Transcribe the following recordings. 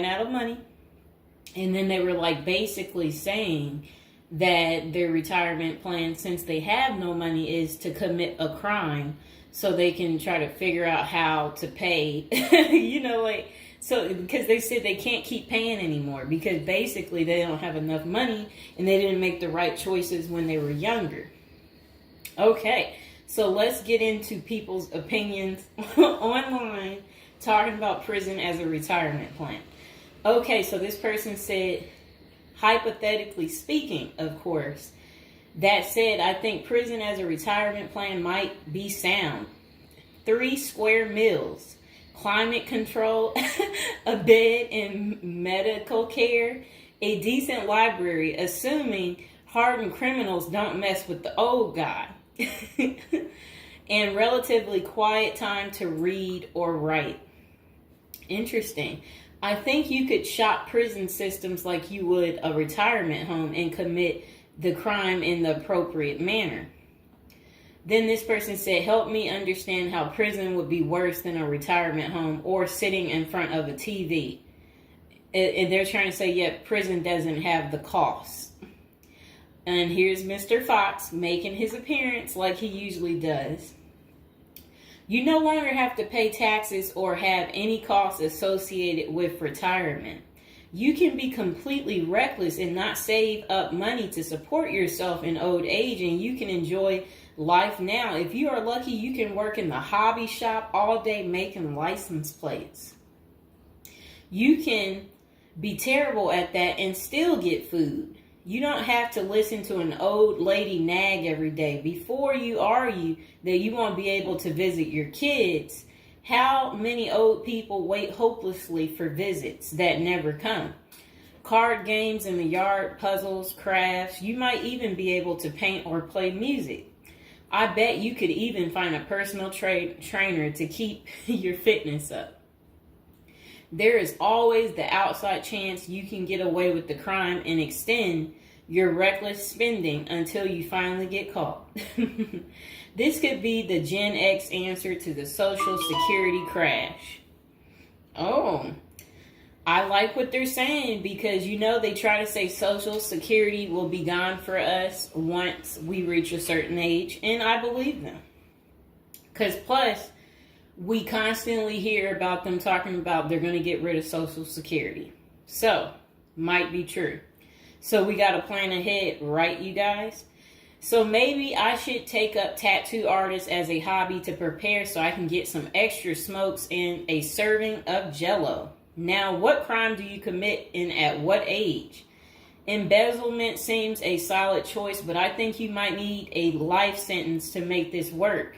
out of money. And then they were like basically saying that their retirement plan, since they have no money, is to commit a crime so they can try to figure out how to pay. Like, so because they said they can't keep paying anymore because basically they don't have enough money and they didn't make the right choices when they were younger. Okay, so let's get into people's opinions online talking about prison as a retirement plan. Okay, so this person said, hypothetically speaking, of course, that said, I think prison as a retirement plan might be sound. 3 square meals, climate control, a bed and medical care, a decent library, assuming hardened criminals don't mess with the old guy, and relatively quiet time to read or write. Interesting. I think you could shop prison systems like you would a retirement home and commit the crime in the appropriate manner. Then this person said, help me understand how prison would be worse than a retirement home or sitting in front of a TV. And they're trying to say, yeah, prison doesn't have the costs. And here's Mr. Fox making his appearance like he usually does. You no longer have to pay taxes or have any costs associated with retirement. You can be completely reckless and not save up money to support yourself in old age, and you can enjoy life now. If you are lucky, you can work in the hobby shop all day making license plates. You can be terrible at that and still get food. You don't have to listen to an old lady nag every day. Before you argue that you won't be able to visit your kids, how many old people wait hopelessly for visits that never come? Card games in the yard, puzzles, crafts. You might even be able to paint or play music. I bet you could even find a personal trainer to keep your fitness up. There is always the outside chance you can get away with the crime and extend your reckless spending until you finally get caught. This could be the Gen X answer to the Social Security crash. Oh, I like what they're saying because, they try to say Social Security will be gone for us once we reach a certain age, and I believe them. Because plus, we constantly hear about them talking about they're going to get rid of Social Security. So, might be true. So we got to plan ahead, right, you guys? So maybe I should take up tattoo artists as a hobby to prepare so I can get some extra smokes and a serving of Jell-O. Now, what crime do you commit and at what age? Embezzlement seems a solid choice, but I think you might need a life sentence to make this work.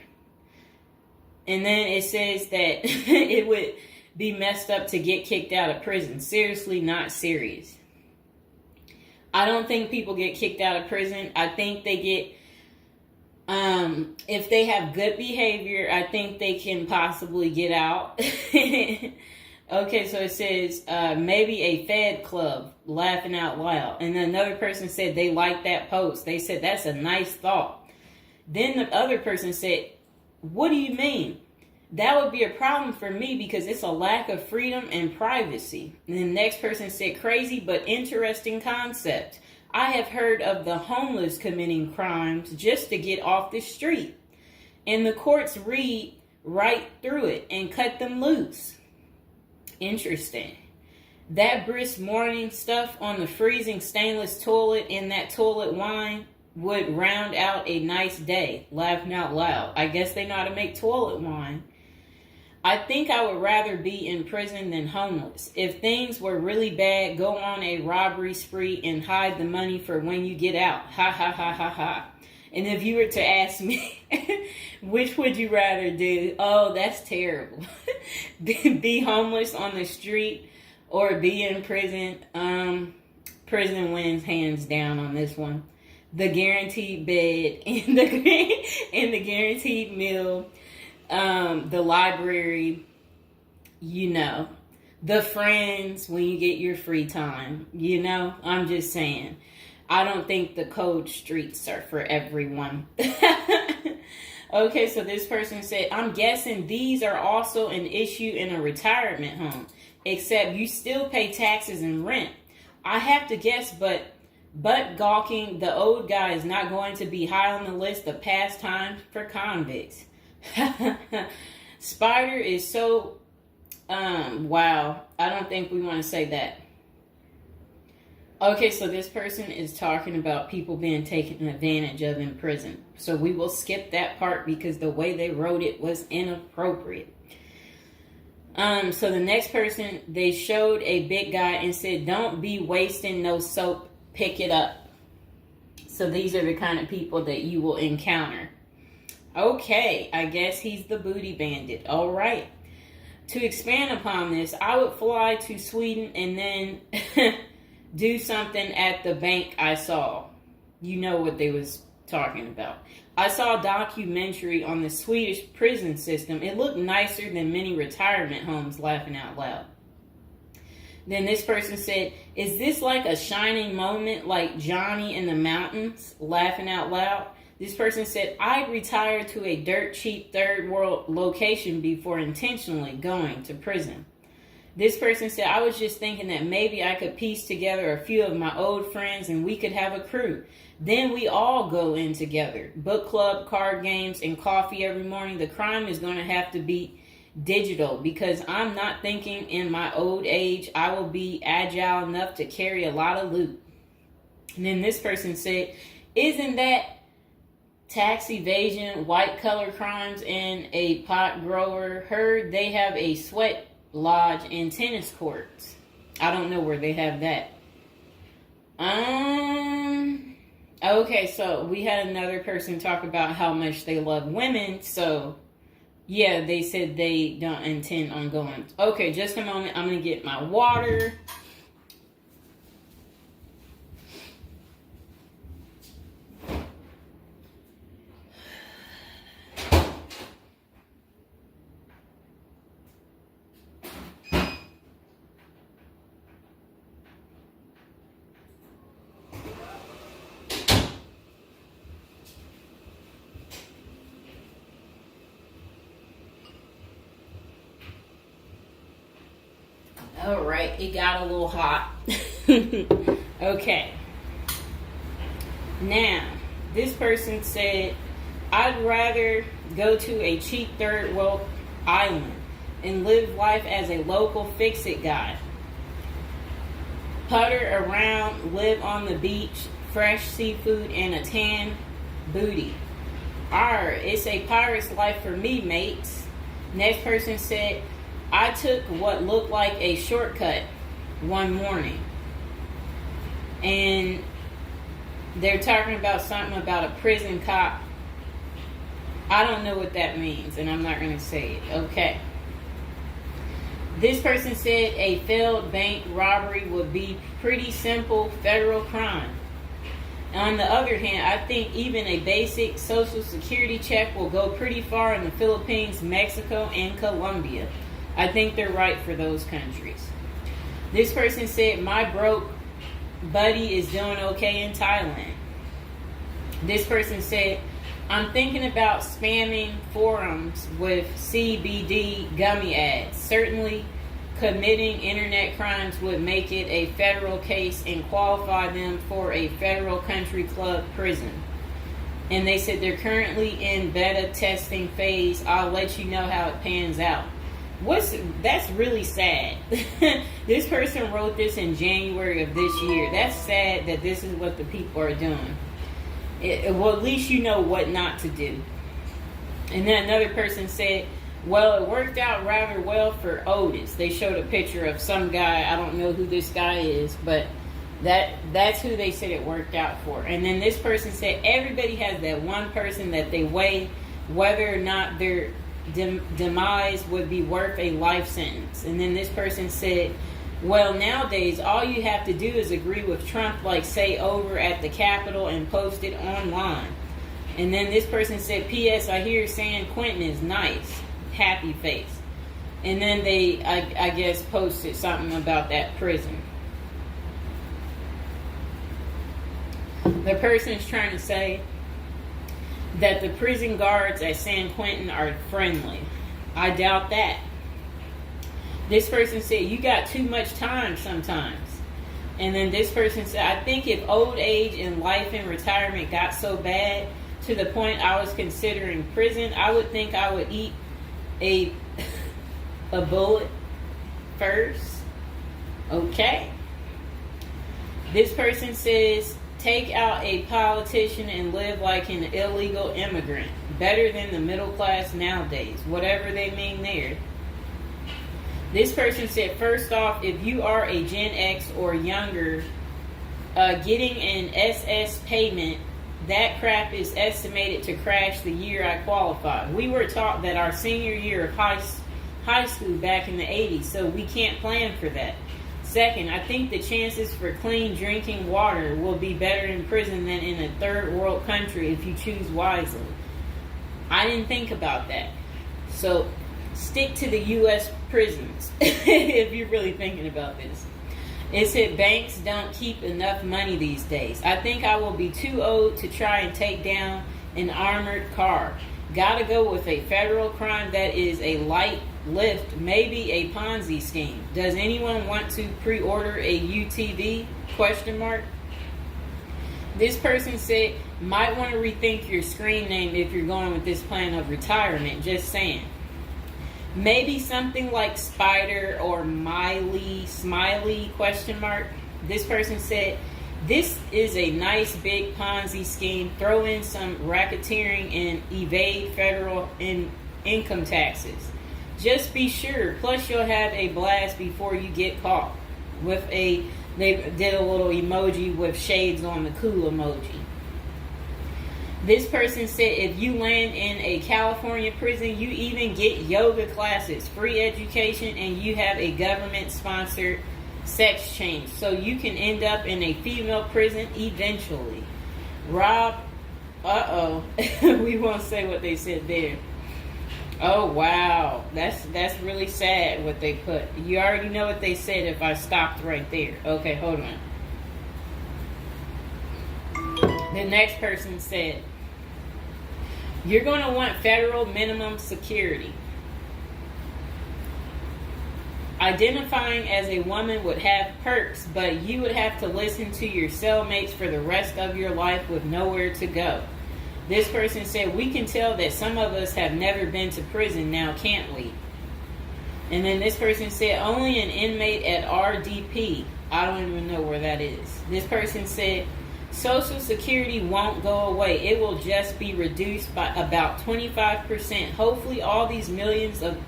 And then it says that it would be messed up to get kicked out of prison. Seriously, not serious. I don't think people get kicked out of prison. I think they get, if they have good behavior, I think they can possibly get out. Okay, so it says maybe a Fed club, laughing out loud. And another person said they liked that post. They said, that's a nice thought. Then the other person said, what do you mean? That would be a problem for me because it's a lack of freedom and privacy. And the next person said, crazy but interesting concept. I have heard of the homeless committing crimes just to get off the street. And the courts read right through it and cut them loose. Interesting. That brisk morning stuff on the freezing stainless toilet and that toilet wine would round out a nice day. Laughing out loud. I guess they know how to make toilet wine. I think I would rather be in prison than homeless. If things were really bad, go on a robbery spree and hide the money for when you get out. Ha ha ha ha ha. And if you were to ask me, which would you rather do? Oh, that's terrible. Be homeless on the street or be in prison. Prison wins hands down on this one. The guaranteed bed and the guaranteed meal, the library, the friends when you get your free time, I'm just saying. I don't think the cold streets are for everyone. Okay, so this person said, I'm guessing these are also an issue in a retirement home. except you still pay taxes and rent. I have to guess, but gawking, the old guy is not going to be high on the list of pastimes for convicts. Spider is so, wow. I don't think we want to say that. Okay, so this person is talking about people being taken advantage of in prison. So we will skip that part because the way they wrote it was inappropriate. So the next person, they showed a big guy and said, "Don't be wasting no soap, pick it up." So these are the kind of people that you will encounter. Okay, I guess he's the booty bandit. All right. To expand upon this, I would fly to Sweden and then do something at the bank I saw. You know what they was talking about. I saw a documentary on the Swedish prison system. It looked nicer than many retirement homes, laughing out loud. Then this person said, "Is this like a shining moment like Johnny in the Mountains?" Laughing out loud. This person said, "I'd retire to a dirt cheap third world location before intentionally going to prison." This person said, "I was just thinking that maybe I could piece together a few of my old friends and we could have a crew. Then we all go in together. Book club, card games, and coffee every morning. The crime is going to have to be digital because I'm not thinking in my old age I will be agile enough to carry a lot of loot." And then this person said, "Isn't that tax evasion, white collar crimes, and a pot grower? Heard they have a sweat lodge and tennis courts." I don't know where they have that. Okay, so we had another person talk about how much they love women. So yeah, they said they don't intend on going. Okay, just a moment. I'm going to get my water. All right, it got a little hot. Okay. Now, this person said, "I'd rather go to a cheap third world island and live life as a local fix-it guy. Putter around, live on the beach, fresh seafood, and a tan booty. Arr, it's a pirate's life for me, mates." Next person said, "I took what looked like a shortcut one morning." And they're talking about something about a prison cop. I don't know what that means, and I'm not going to say it. Okay. This person said a failed bank robbery would be pretty simple federal crime. On the other hand, I think even a basic social security check will go pretty far in the Philippines, Mexico, and Colombia. I think they're right for those countries. This person said, "My broke buddy is doing okay in Thailand." This person said, "I'm thinking about spamming forums with CBD gummy ads. Certainly committing internet crimes would make it a federal case and qualify them for a federal country club prison." And they said they're currently in beta testing phase. I'll let you know how it pans out. That's really sad. This person wrote this in January of this year. That's sad that this is what the people are doing. Well, at least you know what not to do. And then another person said, "Well, it worked out rather well for Otis." They showed a picture of some guy. I don't know who this guy is, but that's who they said it worked out for. And then this person said everybody has that one person that they weigh whether or not their demise would be worth a life sentence. And then this person said, "Well, nowadays all you have to do is agree with Trump, like say over at the Capitol, and post it online." And then this person said, "P.S. I hear San Quentin is nice. Happy face." And then they, I guess, posted something about that prison. The person is trying to say that the prison guards at San Quentin are friendly. I doubt that. This person said, you got too much time sometimes. And then this person said, I think if old age and life in retirement got so bad to the point I was considering prison, I would think I would eat a bullet first. Okay. This person says, take out a politician and live like an illegal immigrant. Better than the middle class nowadays. Whatever they mean there. This person said, first off, if you are a Gen X or younger, getting an SS payment, that crap is estimated to crash the year I qualified. We were taught that our senior year of high school back in the 80s, so we can't plan for that. Second, I think the chances for clean drinking water will be better in prison than in a third world country if you choose wisely. I didn't think about that. So stick to the U.S. prisons if you're really thinking about this. It said banks don't keep enough money these days. I think I will be too old to try and take down an armored car. Gotta go with a federal crime that is a light lift, maybe a Ponzi scheme. Does anyone want to pre-order a UTV? Question mark. This person said, might want to rethink your screen name if you're going with this plan of retirement. Just saying. Maybe something like Spider or Smiley, question mark. This person said, this is a nice big Ponzi scheme. Throw in some racketeering and evade federal income taxes. Just be sure. Plus you'll have a blast before you get caught. They did a little emoji with shades on the cool emoji. This person said, if you land in a California prison, you even get yoga classes, free education, and you have a government-sponsored sex change. So you can end up in a female prison eventually. Rob, we won't say what they said there. Oh, wow. That's really sad what they put. You already know what they said if I stopped right there. Okay, hold on. The next person said, you're going to want federal minimum security. Identifying as a woman would have perks, but you would have to listen to your cellmates for the rest of your life with nowhere to go. This person said, we can tell that some of us have never been to prison now, can't we? And then this person said, only an inmate at RDP. I don't even know where that is. This person said, Social Security won't go away. It will just be reduced by about 25%. Hopefully all these millions of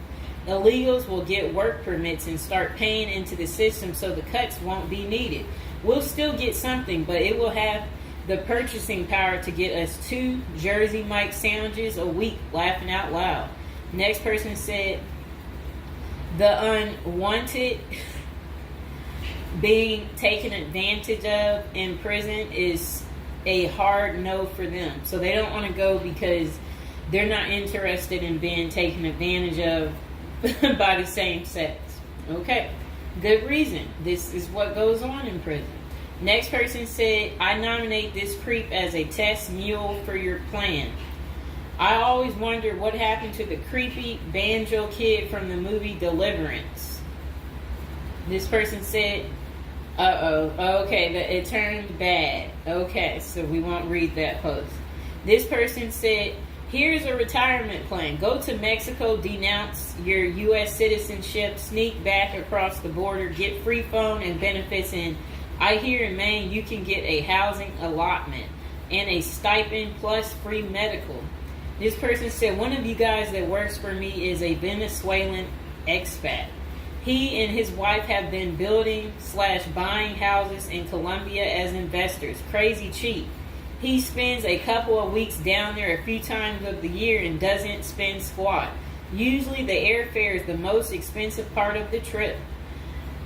illegals will get work permits and start paying into the system so the cuts won't be needed. We'll still get something, but it will have the purchasing power to get us 2 Jersey Mike sandwiches a week, laughing out loud. Next person said, the unwanted being taken advantage of in prison is a hard no for them. So they don't want to go because they're not interested in being taken advantage of by the same sex. Okay, good reason. This is what goes on in prison. Next person said, I nominate this creep as a test mule for your plan. I always wonder what happened to the creepy banjo kid from the movie Deliverance. This person said, okay, it turned bad. Okay, so we won't read that post. This person said, here's a retirement plan. Go to Mexico, denounce your U.S. citizenship, sneak back across the border, get free phone and benefits, and I hear in Maine you can get a housing allotment and a stipend plus free medical. This person said, one of you guys that works for me is a Venezuelan expat. He and his wife have been building/buying houses in Colombia as investors. Crazy cheap. He spends a couple of weeks down there a few times of the year and doesn't spend squat. Usually the airfare is the most expensive part of the trip.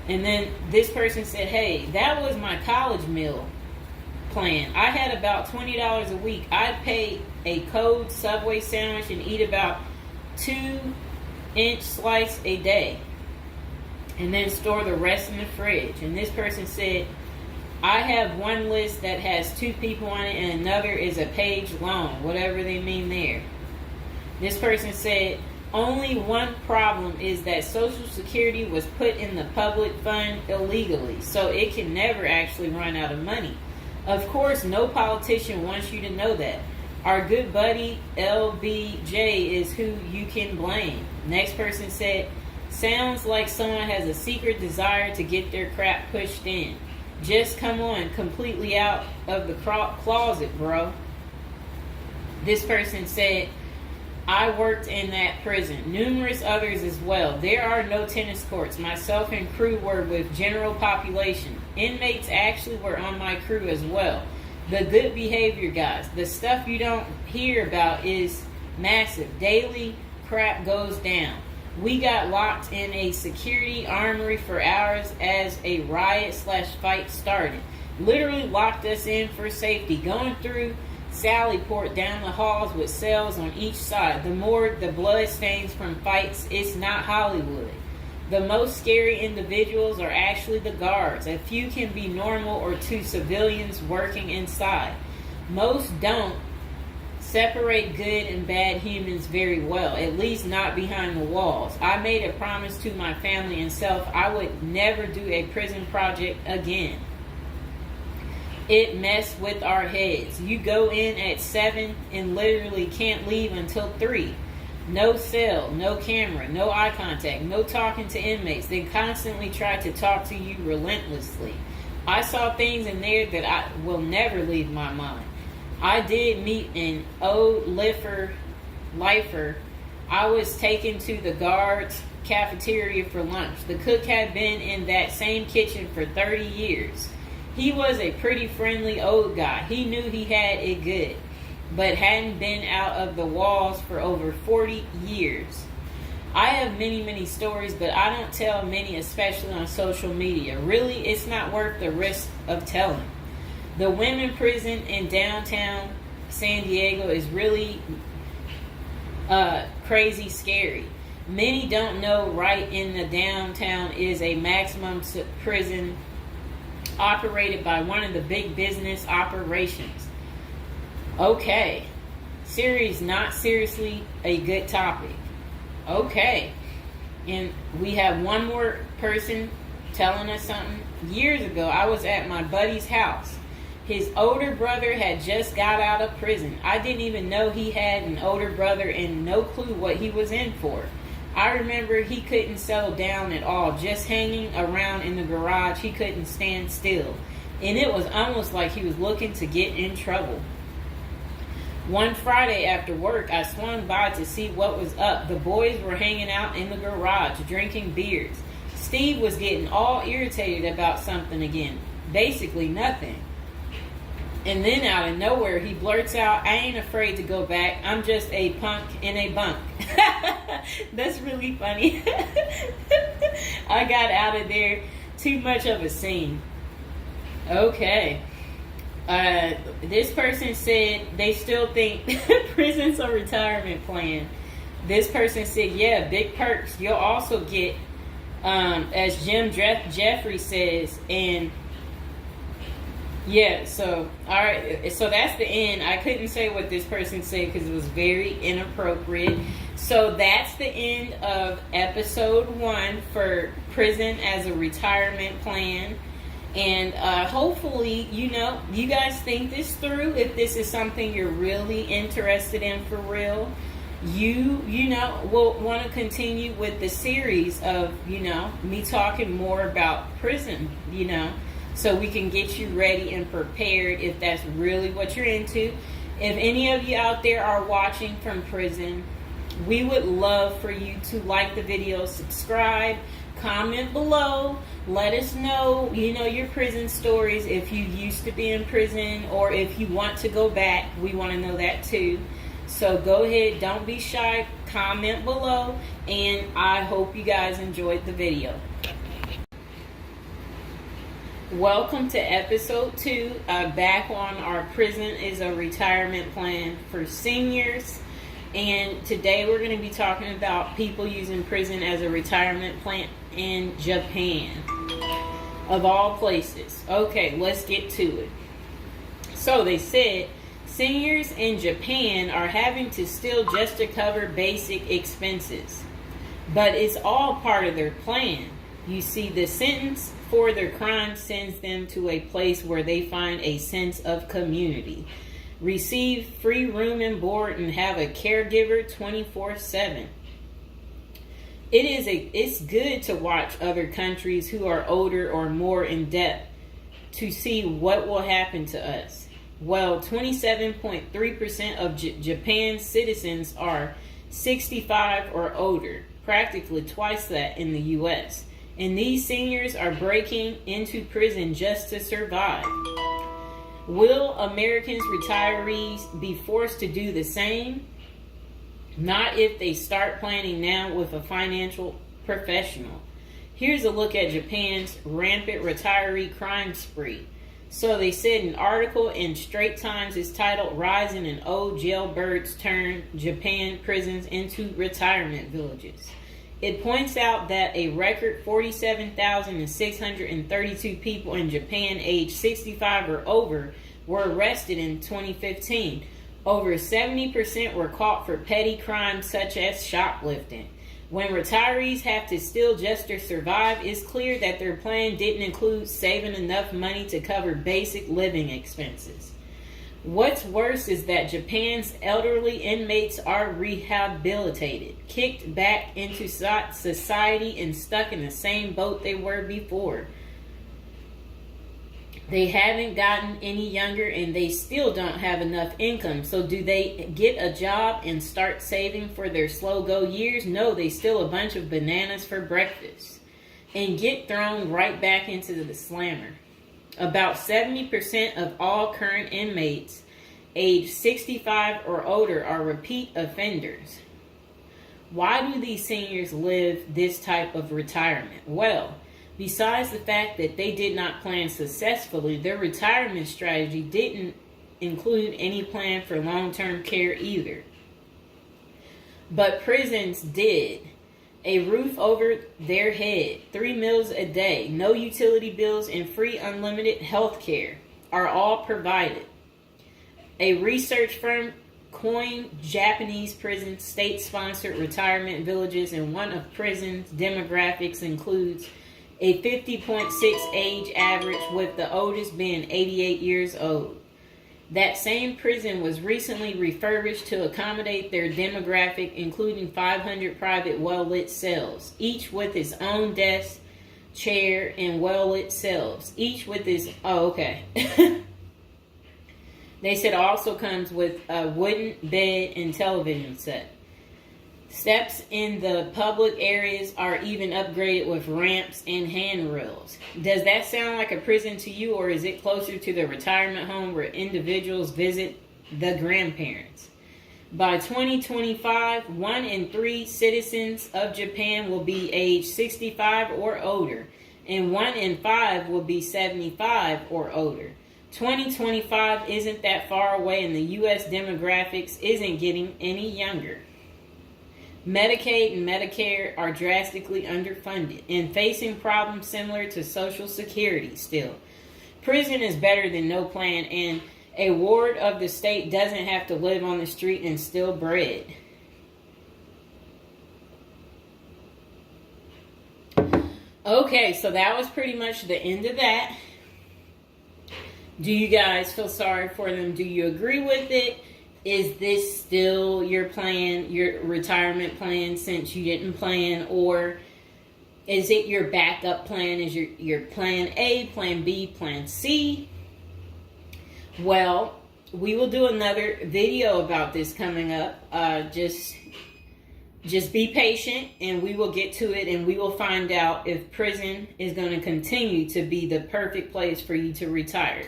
And then this person said, hey, that was my college meal plan. I had about $20 a week. I'd pay a cold Subway sandwich and eat about 2-inch slice a day. And then store the rest in the fridge. And this person said, I have one list that has 2 people on it and another is a page long, whatever they mean there. This person said, Only one problem is that Social Security was put in the public fund illegally, so it can never actually run out of money. Of course, no politician wants you to know that. Our good buddy LBJ is who you can blame. Next person said, sounds like someone has a secret desire to get their crap pushed in. Just come on, completely out of the closet, bro. This person said, I worked in that prison. Numerous others as well. There are no tennis courts. Myself and crew were with general population. Inmates actually were on my crew as well. The good behavior guys. The stuff you don't hear about is massive. Daily crap goes down. We got locked in a security armory for hours as a riot/fight started. Literally locked us in for safety. Going through Sallyport down the halls with cells on each side. The more the blood stains from fights, it's not Hollywood. The most scary individuals are actually the guards. A few can be normal or two civilians working inside. Most don't separate good and bad humans very well, at least not behind the walls. I made a promise to my family and self I would never do a prison project again. It messed with our heads. You go in at 7 and literally can't leave until 3. No cell, no camera, no eye contact, no talking to inmates. They constantly try to talk to you relentlessly. I saw things in there that I will never leave my mind. I did meet an old lifer. I was taken to the guards' cafeteria for lunch. The cook had been in that same kitchen for 30 years. He was a pretty friendly old guy. He knew he had it good, but hadn't been out of the walls for over 40 years. I have many stories, but I don't tell many, especially on social media. Really, it's not worth the risk of telling. The women prison in downtown San Diego is really crazy scary. Many don't know right in the downtown is a maximum prison operated by one of the big business operations. Okay. Series, not seriously a good topic. Okay. And we have one more person telling us something. Years ago, I was at my buddy's house. His older brother had just got out of prison. I didn't even know he had an older brother and no clue what he was in for. I remember he couldn't settle down at all, just hanging around in the garage. He couldn't stand still. And it was almost like he was looking to get in trouble. One Friday after work, I swung by to see what was up. The boys were hanging out in the garage, drinking beers. Steve was getting all irritated about something again. Basically nothing. And then out of nowhere, he blurts out, I ain't afraid to go back. I'm just a punk in a bunk. That's really funny. I got out of there. Too much of a scene. Okay. This person said they still think prison's a retirement plan. This person said, yeah, big perks. You'll also get, as Jim Jeffrey says, and yeah, so, all right, so that's the end. I couldn't say what this person said because it was very inappropriate. So that's the end of episode 1 for prison as a retirement plan. And hopefully, you guys think this through. If this is something you're really interested in for real, you will want to continue with the series of, me talking more about prison, so we can get you ready and prepared if that's really what you're into. If any of you out there are watching from prison, we would love for you to like the video, subscribe, comment below, let us know, your prison stories. If you used to be in prison or if you want to go back, we want to know that too. So go ahead, don't be shy, comment below, and I hope you guys enjoyed the video. Welcome to episode 2, back on our prison is a retirement plan for seniors. And today we're going to be talking about people using prison as a retirement plan in Japan, of all places. Okay, let's get to it. So they said Seniors in Japan are having to steal just to cover basic expenses. But it's all part of their plan. You see, the sentence for their crime sends them to a place where they find a sense of community, receive free room and board, and have a caregiver 24/7. It's good to watch other countries who are older or more in depth to see what will happen to us. Well, 27.3% of Japan's citizens are 65 or older, practically twice that in the U.S. And these seniors are breaking into prison just to survive. Will Americans retirees be forced to do the same? Not if they start planning now with a financial professional. Here's a look at Japan's rampant retiree crime spree. So they said an article in Straits Times is titled "Rising in Old Jailbirds Turn Japan Prisons into Retirement Villages." It points out that a record 47,632 people in Japan aged 65 or over were arrested in 2015. Over 70% were caught for petty crimes such as shoplifting. When retirees have to steal just to survive, it's clear that their plan didn't include saving enough money to cover basic living expenses. What's worse is that Japan's elderly inmates are rehabilitated, kicked back into society, and stuck in the same boat they were before. They haven't gotten any younger, and they still don't have enough income. So do they get a job and start saving for their slow-go years? No, they steal a bunch of bananas for breakfast and get thrown right back into the slammer. About 70% of all current inmates aged 65 or older are repeat offenders. Why do these seniors live this type of retirement? Well, besides the fact that they did not plan successfully, their retirement strategy didn't include any plan for long-term care either. But prisons did. A roof over their head, 3 meals a day, no utility bills, and free unlimited health care are all provided. A research firm coined Japanese prison state-sponsored retirement villages, and one of prison's demographics includes a 50.6 age average, with the oldest being 88 years old. That same prison was recently refurbished to accommodate their demographic, including 500 private well-lit cells, each with its own desk, chair, and well-lit cells, each with its... Oh, okay. They said also comes with a wooden bed and television set. Steps in the public areas are even upgraded with ramps and handrails. Does that sound like a prison to you, or is it closer to the retirement home where individuals visit the grandparents? By 2025, 1 in 3 citizens of Japan will be age 65 or older, and 1 in 5 will be 75 or older. 2025 isn't that far away, and the U.S. demographics isn't getting any younger. Medicaid and Medicare are drastically underfunded and facing problems similar to Social Security still. Prison is better than no plan, and a ward of the state doesn't have to live on the street and steal bread. Okay, so that was pretty much the end of that. Do you guys feel sorry for them? Do you agree with it? Is this still your plan, your retirement plan, since you didn't plan? Or is it your backup plan? Is your plan A, plan B, plan C? Well, we will do another video about this coming up. Just be patient, and we will get to it, and we will find out if prison is going to continue to be the perfect place for you to retire.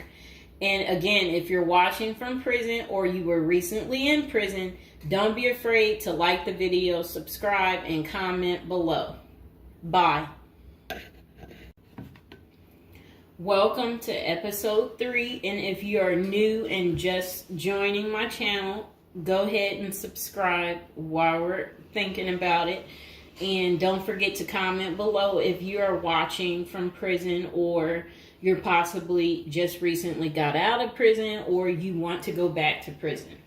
And again, if you're watching from prison or you were recently in prison, don't be afraid to like the video, subscribe, and comment below. Bye. Welcome to episode 3. And if you are new and just joining my channel, go ahead and subscribe while we're thinking about it. And don't forget to comment below if you are watching from prison or you're possibly just recently got out of prison, or you want to go back to prison.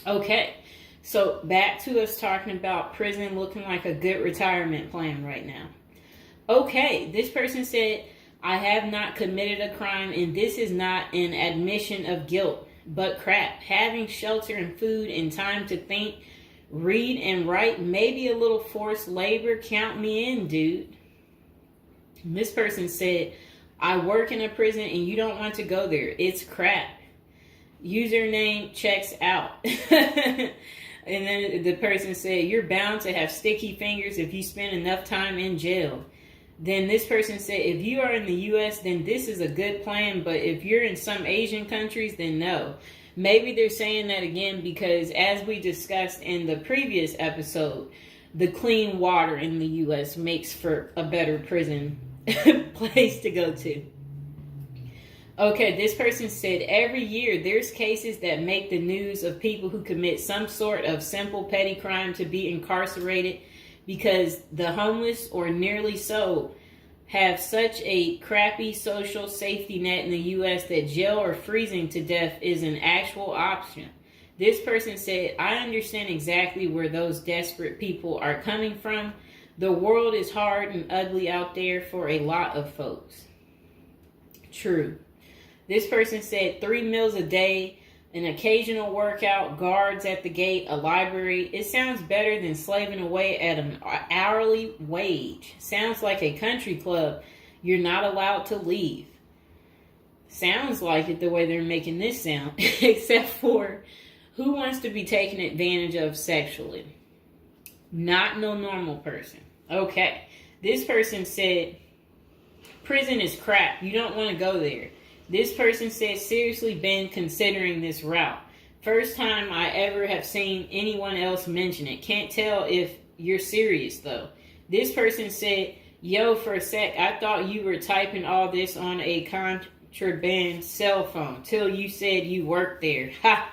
Okay, so back to us talking about prison looking like a good retirement plan right now. Okay, this person said, I have not committed a crime, and this is not an admission of guilt, but crap. Having shelter and food and time to think, read and write, maybe a little forced labor, count me in, dude. And this person said, I work in a prison and you don't want to go there. It's crap. Username checks out. And then the person said, you're bound to have sticky fingers if you spend enough time in jail. Then this person said, if you are in the U.S., then this is a good plan. But if you're in some Asian countries, then no. Maybe they're saying that again because, as we discussed in the previous episode, the clean water in the U.S. makes for a better prison place to go to. Okay, this person said, every year there's cases that make the news of people who commit some sort of simple petty crime to be incarcerated because the homeless, or nearly so, have such a crappy social safety net in the U.S. that jail or freezing to death is an actual option. This person said, I understand exactly where those desperate people are coming from. The world is hard and ugly out there for a lot of folks. True. This person said 3 meals a day, an occasional workout, guards at the gate, a library. It sounds better than slaving away at an hourly wage. Sounds like a country club you're not allowed to leave. Sounds like it the way they're making this sound. Except for, who wants to be taken advantage of sexually? Not no normal person. Okay. This person said, prison is crap. You don't want to go there. This person said, seriously been considering this route. First time I ever have seen anyone else mention it. Can't tell if you're serious though. This person said, yo, for a sec, I thought you were typing all this on a contraband cell phone till you said you worked there. Ha!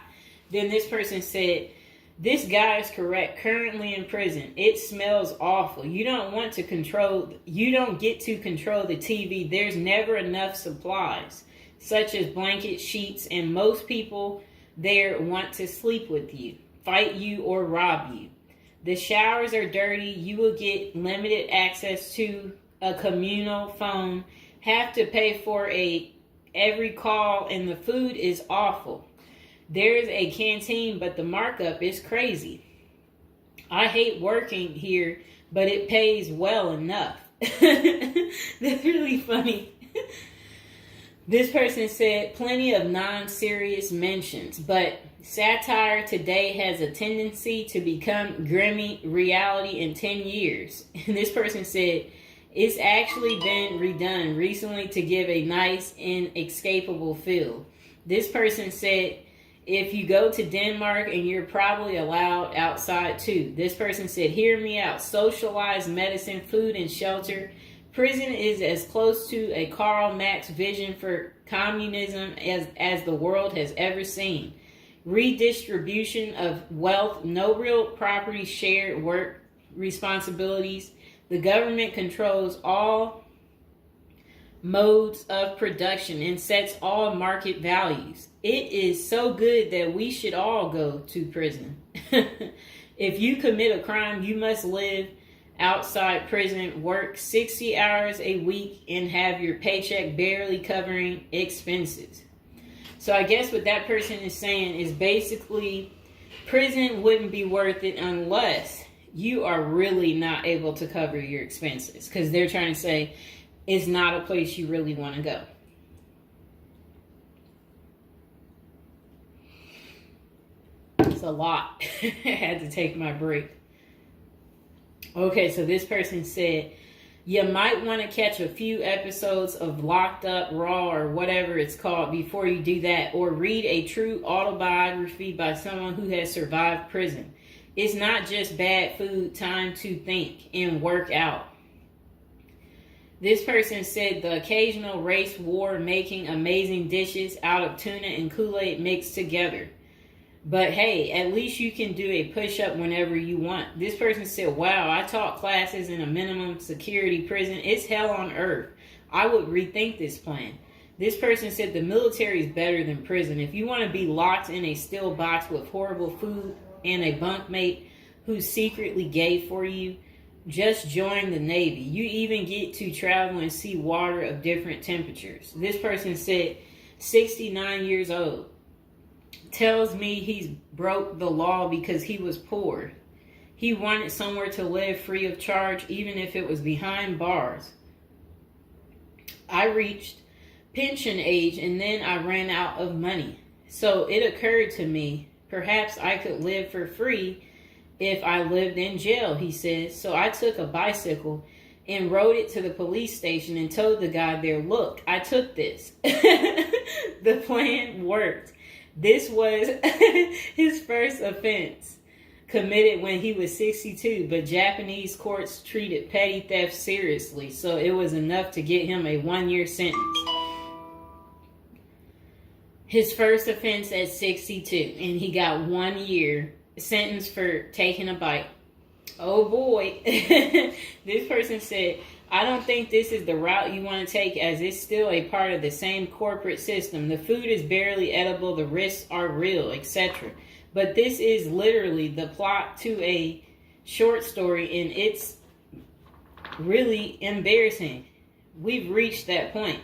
Then this person said, this guy is correct, currently in prison. It smells awful. You don't get to control the TV. There's never enough supplies, such as blankets, sheets, and most people there want to sleep with you, fight you, or rob you. The showers are dirty. You will get limited access to a communal phone, have to pay for every call, and the food is awful. There's a canteen, but the markup is crazy. I hate working here, but it pays well enough. That's really funny. This person said, plenty of non-serious mentions, but satire today has a tendency to become grimy reality in 10 years. And this person said, it's actually been redone recently to give a nice, inescapable feel. This person said, if you go to Denmark and you're probably allowed outside too. This person said, hear me out. Socialized medicine, food, and shelter. Prison is as close to a Karl Marx vision for communism as the world has ever seen. Redistribution of wealth, no real property, shared work responsibilities. The government controls all modes of production and sets all market values. It is so good that we should all go to prison. If you commit a crime, you must live outside prison, work 60 hours a week, and have your paycheck barely covering expenses. So I guess what that person is saying is basically prison wouldn't be worth it unless you are really not able to cover your expenses, because they're trying to say it's not a place you really want to go. It's a lot. I had to take my break. Okay, so this person said, you might want to catch a few episodes of Locked Up, Raw, or whatever it's called before you do that, or read a true autobiography by someone who has survived prison. It's not just bad food, time to think and work out. This person said the occasional race war making amazing dishes out of tuna and Kool-Aid mixed together. But hey, at least you can do a push-up whenever you want. This person said, wow, I taught classes in a minimum security prison. It's hell on earth. I would rethink this plan. This person said the military is better than prison. If you want to be locked in a steel box with horrible food and a bunkmate who's secretly gay for you, just join the Navy. You even get to travel and see water of different temperatures. This person said 69 years old. Tells me he's broke the law because he was poor. He wanted somewhere to live free of charge, even if it was behind bars. I reached pension age and then I ran out of money. So it occurred to me, perhaps I could live for free if I lived in jail, he says. So I took a bicycle and rode it to the police station and told the guy there, look, I took this. The plan worked. This was his first offense, committed when he was 62, but Japanese courts treated petty theft seriously, so it was enough to get him a 1-year sentence. His first offense at 62, and he got 1 year sentence for taking a bite. Oh boy. This person said, I don't think this is the route you want to take, as it's still a part of the same corporate system. The food is barely edible, the risks are real, etc. But this is literally the plot to a short story, and it's really embarrassing. We've reached that point.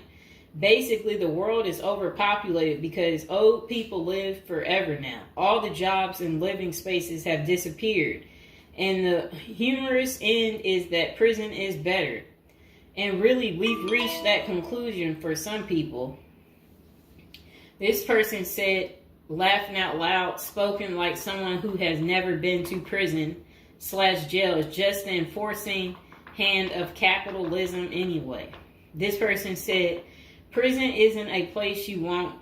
Basically, the world is overpopulated because old people live forever now. All the jobs and living spaces have disappeared. And the humorous end is that prison is better. And really, we've reached that conclusion for some people. This person said, laughing out loud, spoken like someone who has never been to prison/jail, is just the enforcing hand of capitalism anyway. This person said, prison isn't a place you want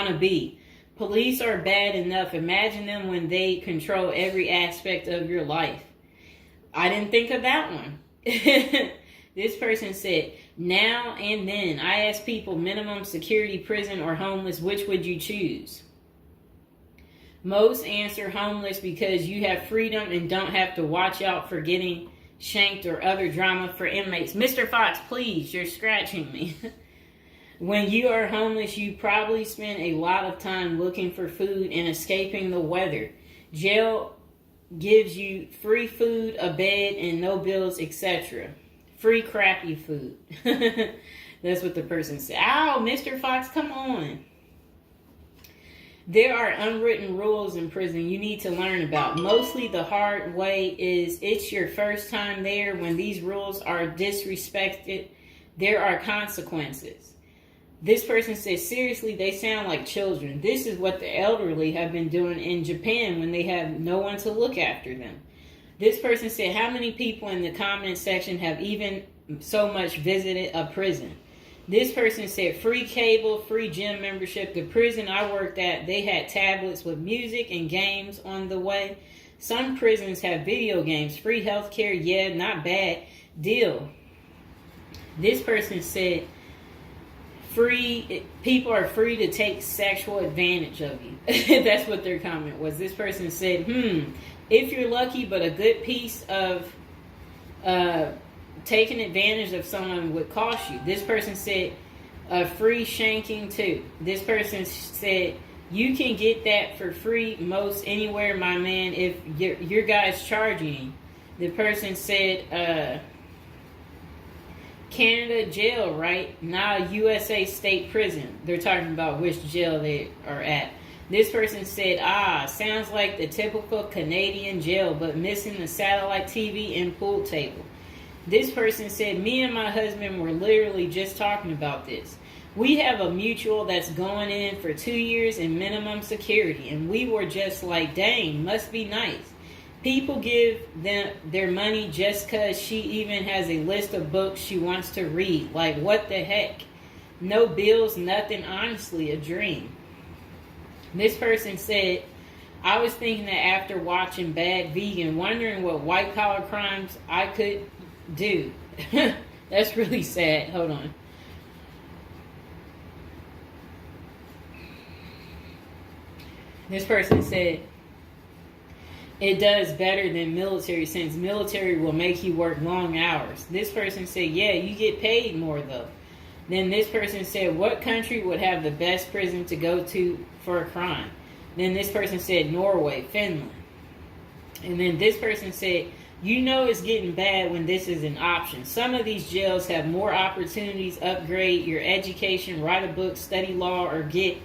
to be. Police are bad enough. Imagine them when they control every aspect of your life. I didn't think of that one. This person said, now and then, I ask people, minimum security, prison, or homeless, which would you choose? Most answer homeless because you have freedom and don't have to watch out for getting shanked or other drama for inmates. Mr. Fox, please, you're scratching me. When you are homeless, you probably spend a lot of time looking for food and escaping the weather. Jail gives you free food, a bed, and no bills, etc. Free crappy food. That's what the person said. Ow, Mr. Fox, come on. There are unwritten rules in prison you need to learn about. Mostly the hard way is it's your first time there. When these rules are disrespected, there are consequences. This person says, seriously, they sound like children. This is what the elderly have been doing in Japan when they have no one to look after them. This person said, how many people in the comment section have even so much visited a prison? This person said, free cable, free gym membership. The prison I worked at, they had tablets with music and games on the way. Some prisons have video games, free healthcare. Yeah, not bad deal. This person said, people are free to take sexual advantage of you. That's what their comment was. This person said, if you're lucky, but a good piece of taking advantage of someone would cost you. This person said, free shanking too. This person said, you can get that for free most anywhere, my man, if your guy's charging. The person said, Canada jail, right? Now USA state prison. They're talking about which jail they are at. This person said, sounds like the typical Canadian jail, but missing the satellite TV and pool table. This person said, me and my husband were literally just talking about this. We have a mutual that's going in for 2 years in minimum security, and we were just like, dang, must be nice. People give them their money just because she even has a list of books she wants to read. Like, what the heck? No bills, nothing. Honestly, a dream. This person said, I was thinking that after watching Bad Vegan, wondering what white-collar crimes I could do. That's really sad. Hold on. This person said, it does better than military, since military will make you work long hours. This person said, yeah, you get paid more though. Then this person said, what country would have the best prison to go to for a crime? Then this person said, Norway, Finland. And then this person said, you know it's getting bad when this is an option. Some of these jails have more opportunities, upgrade your education, write a book, study law, or get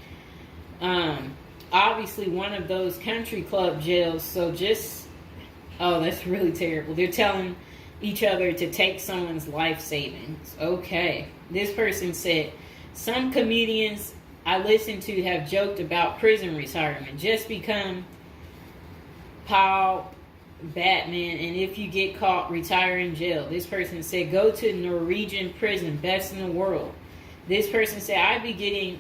obviously one of those country club jails. So just, oh, that's really terrible. They're telling each other to take someone's life savings. Okay. This person said, some comedians I listen to have joked about prison retirement. Just become Paul Batman, and if you get caught, retire in jail. This person said, go to Norwegian prison, best in the world. This person said, I'd be getting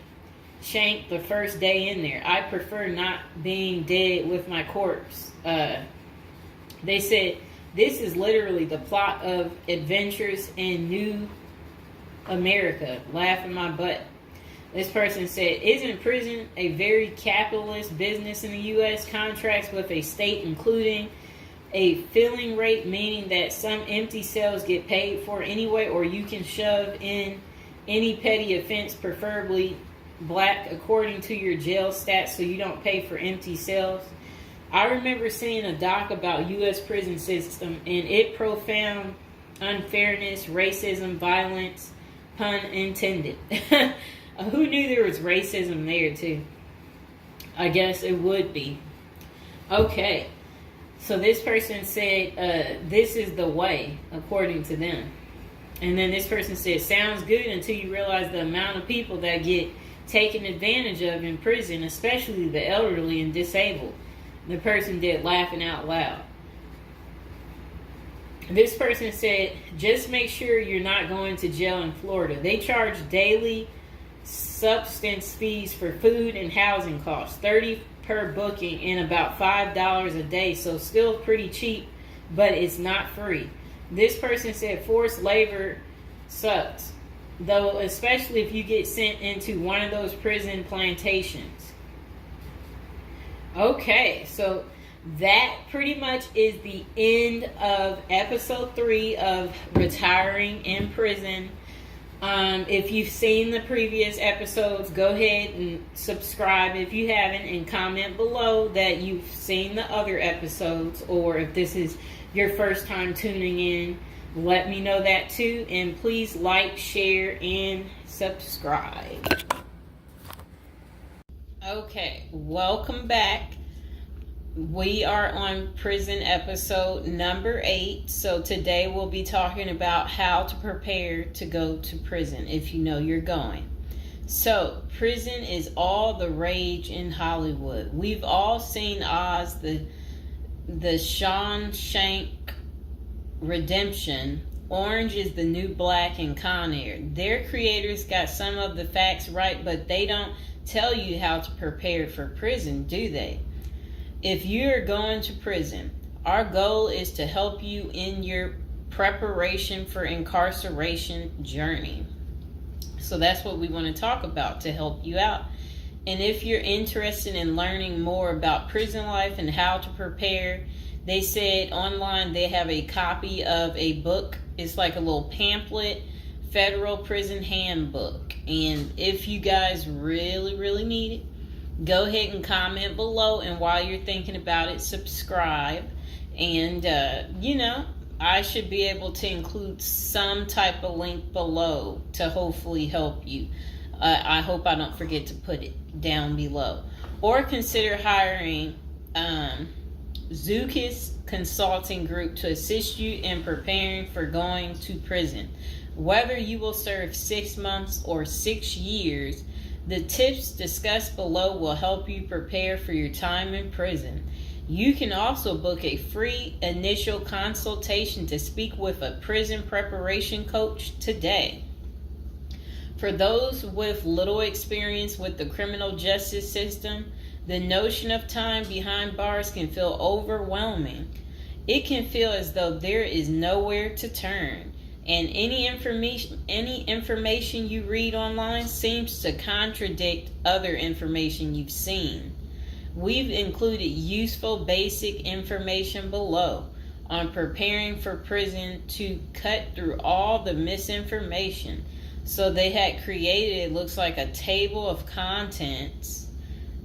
shanked the first day in there. I prefer not being dead with my corpse. They said, this is literally the plot of Adventures in New America. Laughing my butt. This person said, isn't prison a very capitalist business in the U.S.? Contracts with a state including a filling rate, meaning that some empty cells get paid for anyway, or you can shove in any petty offense, preferably black, according to your jail stats, so you don't pay for empty cells. I remember seeing a doc about U.S. prison system, and it profound unfairness, racism, violence, pun intended. Who knew there was racism there too? I guess it would be. Okay. So this person said, this is the way, according to them. And then this person said, sounds good until you realize the amount of people that get taken advantage of in prison, especially the elderly and disabled. The person did laughing out loud. This person said, just make sure you're not going to jail in Florida. They charge daily substance fees for food and housing costs, $30 per booking and about $5 a day, so still pretty cheap, but it's not free. This person said forced labor sucks, though, especially if you get sent into one of those prison plantations. Okay, so that pretty much is the end of episode 3 of Retiring in Prison. If you've seen the previous episodes, go ahead and subscribe if you haven't, and comment below that you've seen the other episodes, or if this is your first time tuning in, let me know that too. And please like, share, and subscribe. Okay, welcome back. We are on prison episode number 8. So today we'll be talking about how to prepare to go to prison if you know you're going. So prison is all the rage in Hollywood. We've all seen Oz, the Shawshank Redemption, Orange is the New Black, and Con Air. Their creators got some of the facts right, but they don't tell you how to prepare for prison, do they? If you're going to prison, our goal is to help you in your preparation for incarceration journey. So that's what we want to talk about, to help you out. And if you're interested in learning more about prison life and how to prepare, they said online they have a copy of a book. It's like a little pamphlet, Federal Prison Handbook. And if you guys really need it, go ahead and comment below, and while you're thinking about it, subscribe. And I should be able to include some type of link below to hopefully help you. I hope I don't forget to put it down below. Or consider hiring Zukis Consulting Group to assist you in preparing for going to prison. Whether you will serve 6 months or 6 years, the tips discussed below will help you prepare for your time in prison. You can also book a free initial consultation to speak with a prison preparation coach today. For those with little experience with the criminal justice system, the notion of time behind bars can feel overwhelming. It can feel as though there is nowhere to turn, and any information you read online seems to contradict other information you've seen. We've included useful basic information below on preparing for prison to cut through all the misinformation. So they had created, it looks like, a table of contents.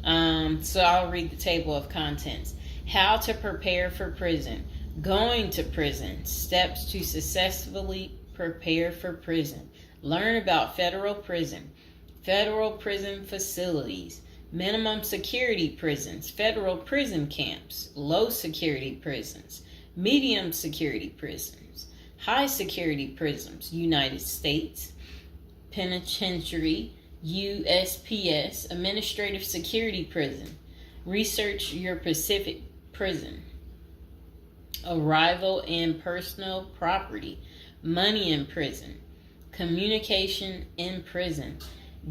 So I'll read the table of contents. How to prepare for prison. Going to prison. Steps to successfully prepare for prison. Learn about federal prison facilities, minimum security prisons, federal prison camps, low security prisons, medium security prisons, high security prisons, United States Penitentiary, USPS, administrative security prison. Research your Pacific prison. Arrival and personal property, money in prison, communication in prison.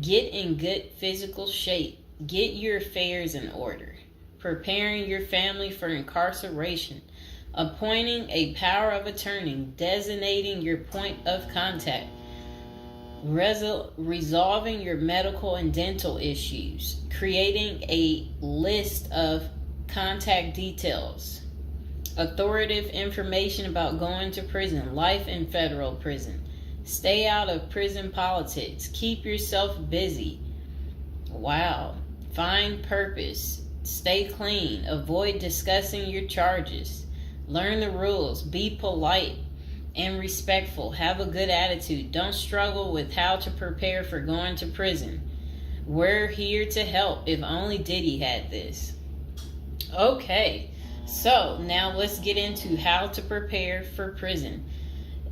Get in good physical shape. Get your affairs in order. Preparing your family for incarceration. Appointing a power of attorney. Designating your point of contact. Resolving your medical and dental issues. Creating a list of contact details. Authoritative information about going to prison. Life in federal prison. Stay out of prison politics. Keep yourself busy. Wow. Find purpose. Stay clean. Avoid discussing your charges. Learn the rules. Be polite and respectful. Have a good attitude. Don't struggle with how to prepare for going to prison. We're here to help. If only Diddy had this. Okay. So now let's get into how to prepare for prison.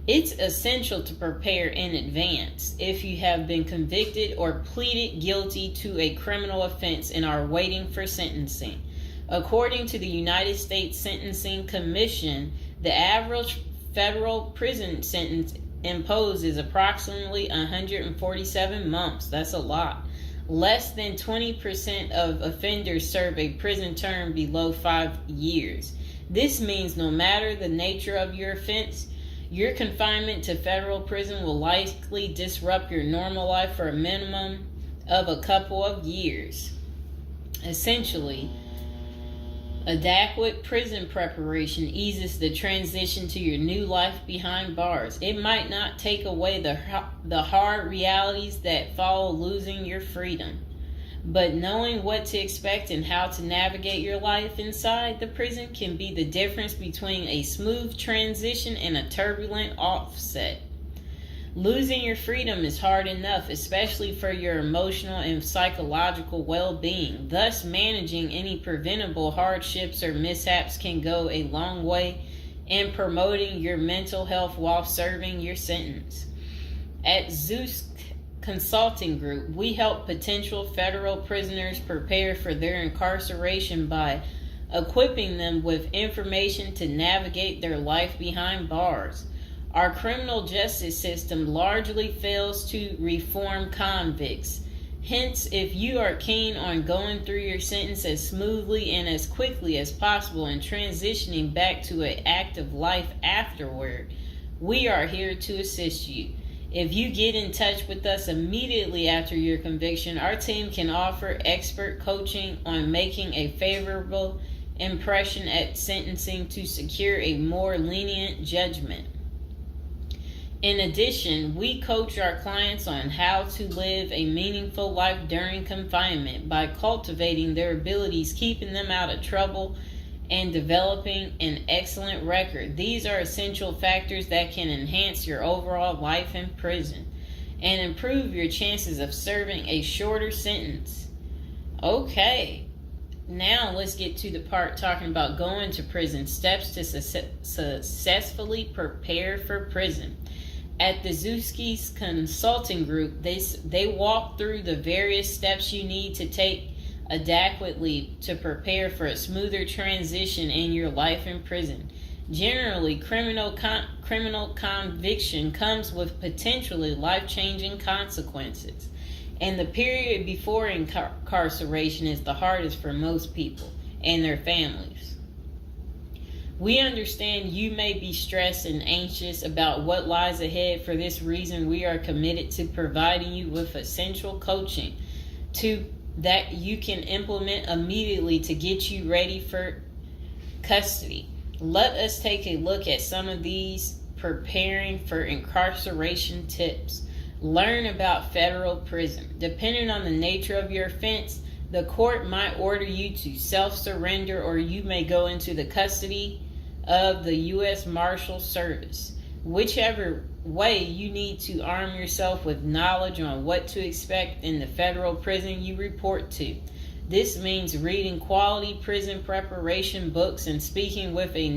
It's essential to prepare in advance if you have been convicted or pleaded guilty to a criminal offense and are waiting for sentencing. According to the United States Sentencing Commission, the average federal prison sentence imposed is approximately 147 months. That's a lot. Less than 20% of offenders serve a prison term below 5 years. This means no matter the nature of your offense, your confinement to federal prison will likely disrupt your normal life for a minimum of a couple of years. Essentially, adequate prison preparation eases the transition to your new life behind bars. It might not take away the hard realities that follow losing your freedom, but knowing what to expect and how to navigate your life inside the prison can be the difference between a smooth transition and a turbulent offset. Losing your freedom is hard enough, especially for your emotional and psychological well-being. Thus, managing any preventable hardships or mishaps can go a long way in promoting your mental health while serving your sentence. At Zeus Consulting Group, we help potential federal prisoners prepare for their incarceration by equipping them with information to navigate their life behind bars. Our criminal justice system largely fails to reform convicts. Hence, if you are keen on going through your sentence as smoothly and as quickly as possible and transitioning back to an active life afterward, we are here to assist you. If you get in touch with us immediately after your conviction, our team can offer expert coaching on making a favorable impression at sentencing to secure a more lenient judgment. In addition, we coach our clients on how to live a meaningful life during confinement by cultivating their abilities, keeping them out of trouble, and developing an excellent record. These are essential factors that can enhance your overall life in prison and improve your chances of serving a shorter sentence. Okay, now let's get to the part talking about going to prison, steps to successfully prepare for prison. At the Zuski's Consulting Group, they walk through the various steps you need to take adequately to prepare for a smoother transition in your life in prison. Generally, criminal conviction comes with potentially life-changing consequences, and the period before incarceration is the hardest for most people and their families. We understand you may be stressed and anxious about what lies ahead. For this reason, we are committed to providing you with essential coaching to that you can implement immediately to get you ready for custody. Let us take a look at some of these preparing for incarceration tips. Learn about federal prison. Depending on the nature of your offense, the court might order you to self-surrender, or you may go into the custody of the U.S. Marshal Service. Whichever way, you need to arm yourself with knowledge on what to expect in the federal prison you report to. This means reading quality prison preparation books and speaking with a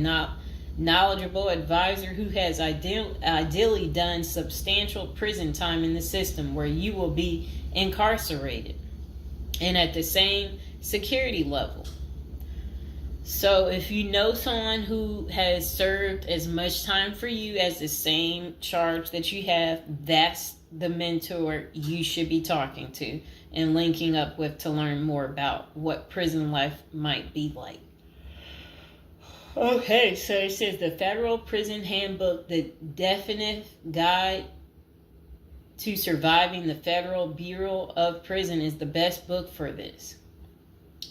knowledgeable advisor who has ideally done substantial prison time in the system where you will be incarcerated and at the same security level. So if you know someone who has served as much time for you as the same charge that you have, that's the mentor you should be talking to and linking up with to learn more about what prison life might be like. Okay, so it says the Federal Prison Handbook, the definitive guide to surviving the Federal Bureau of Prison, is the best book for this.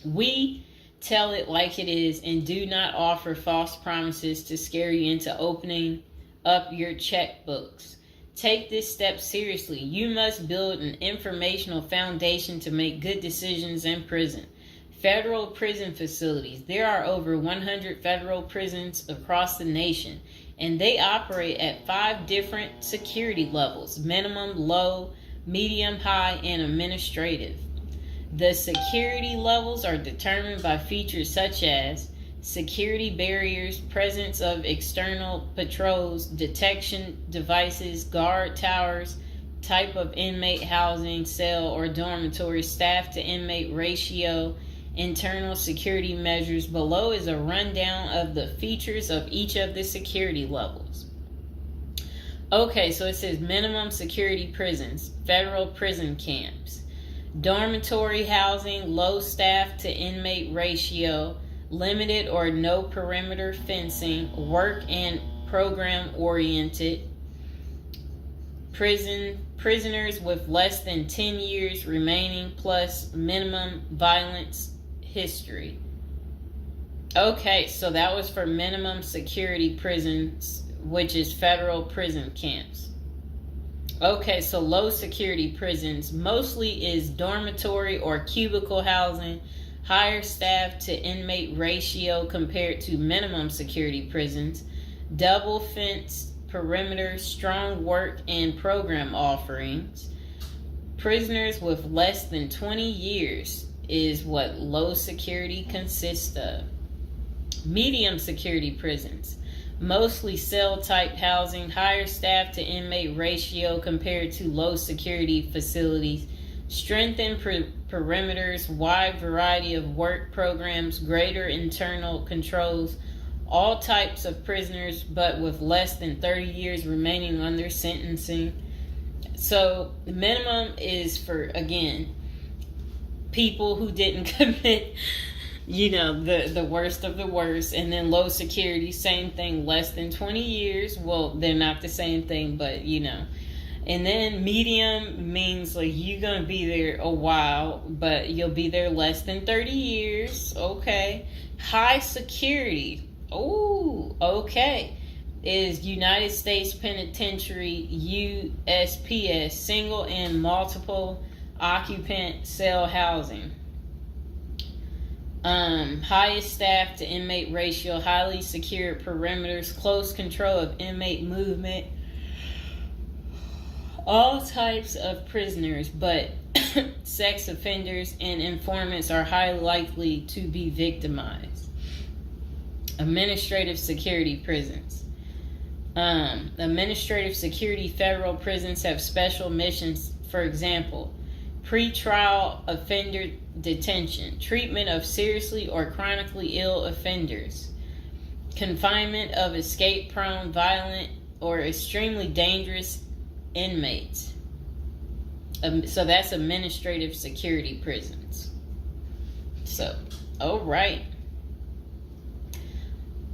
We tell it like it is and do not offer false promises to scare you into opening up your checkbooks. Take this step seriously. You must build an informational foundation to make good decisions in prison. Federal prison facilities. There are over 100 federal prisons across the nation, and they operate at 5 different security levels: minimum, low, medium, high, and administrative. The security levels are determined by features such as security barriers, presence of external patrols, detection devices, guard towers, type of inmate housing, cell or dormitory, staff to inmate ratio, internal security measures. Below is a rundown of the features of each of the security levels. Okay, so it says minimum security prisons, federal prison camps. Dormitory housing, low staff to inmate ratio, limited or no perimeter fencing, work and program oriented. Prisoners with less than 10 years remaining plus minimum violence history. Okay, so that was for minimum security prisons, which is federal prison camps. Okay, so low security prisons mostly is dormitory or cubicle housing, higher staff to inmate ratio compared to minimum security prisons, double fenced perimeter, strong work and program offerings. Prisoners with less than 20 years is what low security consists of. Medium security prisons, mostly cell type housing, higher staff to inmate ratio compared to low security facilities, strengthened perimeters, wide variety of work programs, greater internal controls, all types of prisoners but with less than 30 years remaining on their sentencing. So the minimum is for, again, people who didn't commit the worst of the worst. And then low security, same thing, less than 20 years. Well, they're not the same thing, but And then medium means like you're going to be there a while, but you'll be there less than 30 years. Okay. High security. Oh, okay. Is United States Penitentiary, USPS, single and multiple occupant cell housing. Highest staff to inmate ratio, highly secure perimeters, close control of inmate movement, all types of prisoners, but sex offenders and informants are highly likely to be victimized. Administrative security prisons. Administrative security federal prisons have special missions. For example, pretrial offender detention, treatment of seriously or chronically ill offenders, confinement of escape-prone, violent, or extremely dangerous inmates. So that's administrative security prisons. So, all right.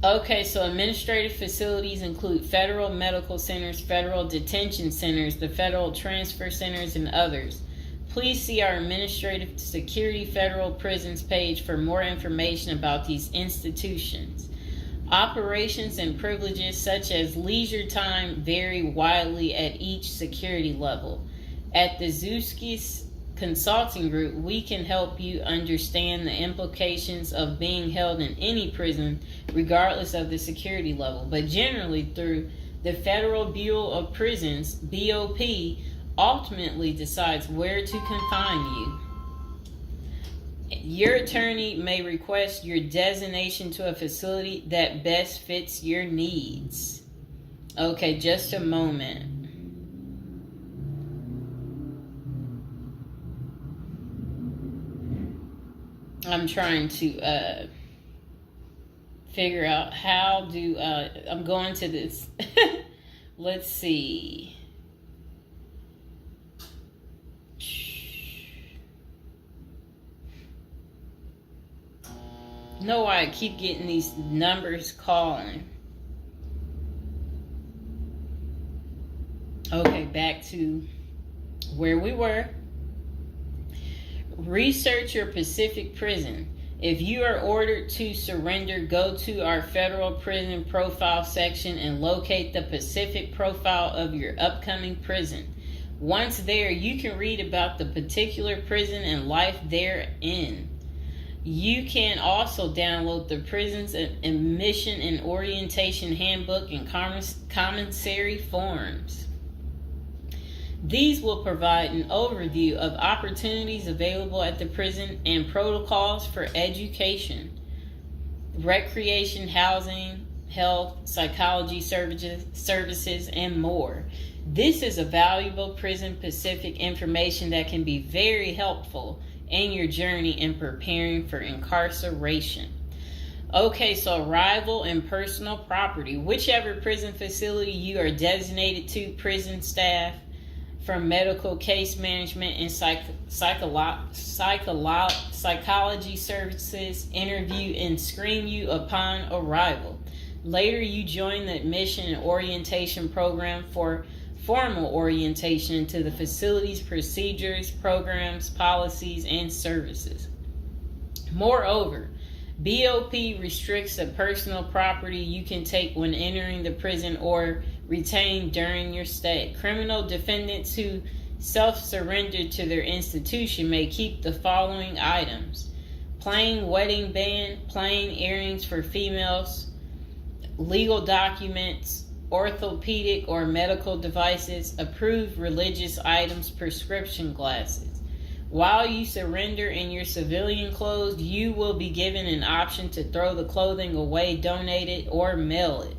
Okay, so administrative facilities include federal medical centers, federal detention centers, the federal transfer centers, and others. Please see our Administrative Security Federal Prisons page for more information about these institutions. Operations and privileges such as leisure time vary widely at each security level. At the Zuski Consulting Group, we can help you understand the implications of being held in any prison, regardless of the security level. But generally, through the Federal Bureau of Prisons, BOP, ultimately decides where to confine you. Your attorney may request your designation to a facility that best fits your needs. Okay, just a moment. I'm trying to figure out how do I'm going to this. Let's see. Know why I keep getting these numbers calling. Okay, back to where we were. Research your Pacific prison. If you are ordered to surrender, go to our federal prison profile section and locate the Pacific profile of your upcoming prison. Once there, you can read about the particular prison and life therein. You can also download the prison's admission and orientation handbook and commissary forms. These will provide an overview of opportunities available at the prison and protocols for education, recreation, housing, health, psychology services, and more. This is a valuable Prison Pacific information that can be very helpful in your journey in preparing for incarceration. Okay, so arrival and personal property. Whichever prison facility you are designated to, prison staff from medical case management and psychology services interview and screen you upon arrival. Later, you join the admission and orientation program for formal orientation into the facility's procedures, programs, policies, and services. Moreover, BOP restricts the personal property you can take when entering the prison or retain during your stay. Criminal defendants who self-surrender to their institution may keep the following items: plain wedding band, plain earrings for females, legal documents, orthopedic or medical devices, approved religious items, prescription glasses. While you surrender in your civilian clothes, you will be given an option to throw the clothing away, donate it, or mail it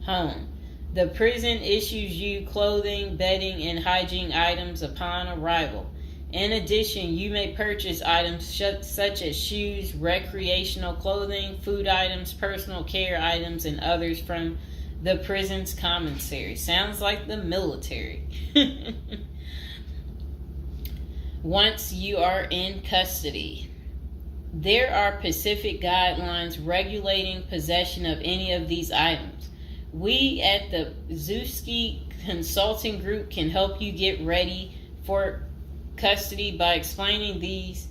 home. The prison issues you clothing, bedding, and hygiene items upon arrival. In addition, you may purchase items such as shoes, recreational clothing, food items, personal care items, and others from the prison's commissary. Sounds like the military. Once you are in custody, there are Pacific guidelines regulating possession of any of these items. We at the Zuski Consulting Group can help you get ready for custody by explaining these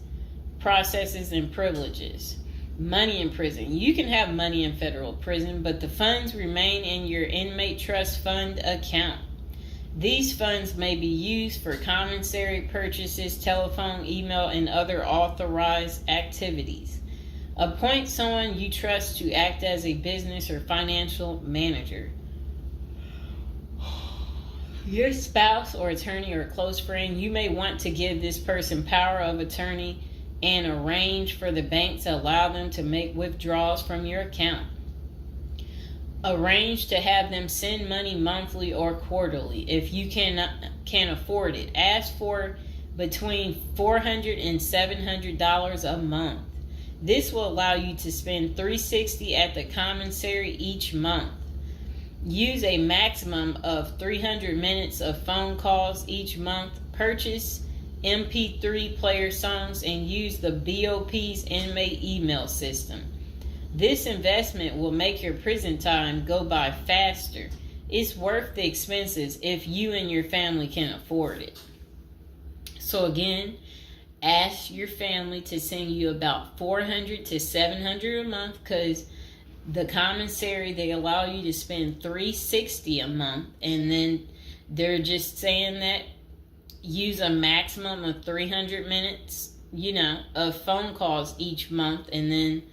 processes and privileges. Money in prison. You can have money in federal prison, but the funds remain in your inmate trust fund account. These funds may be used for commissary purchases, telephone, email, and other authorized activities. Appoint someone you trust to act as a business or financial manager. Your spouse or attorney or close friend, you may want to give this person power of attorney and arrange for the bank to allow them to make withdrawals from your account. Arrange to have them send money monthly or quarterly if you can afford it. Ask for between $400 and $700 a month. This will allow you to spend $360 at the commissary each month. Use a maximum of 300 minutes of phone calls each month. Purchase MP3 player songs and use the BOP's inmate email system. This investment will make your prison time go by faster. It's worth the expenses if you and your family can afford it. So again, ask your family to send you about $400 to $700 a month, because the commissary, they allow you to spend $360 a month, and then they're just saying that use a maximum of 300 minutes, of phone calls each month, and then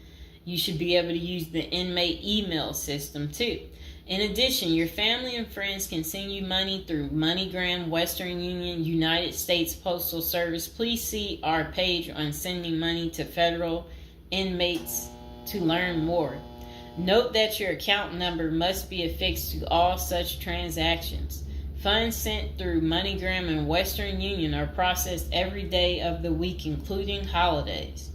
you should be able to use the inmate email system too. In addition, your family and friends can send you money through MoneyGram, Western Union, United States Postal Service. Please see our page on sending money to federal inmates to learn more. Note that your account number must be affixed to all such transactions. Funds sent through MoneyGram and Western Union are processed every day of the week, including holidays.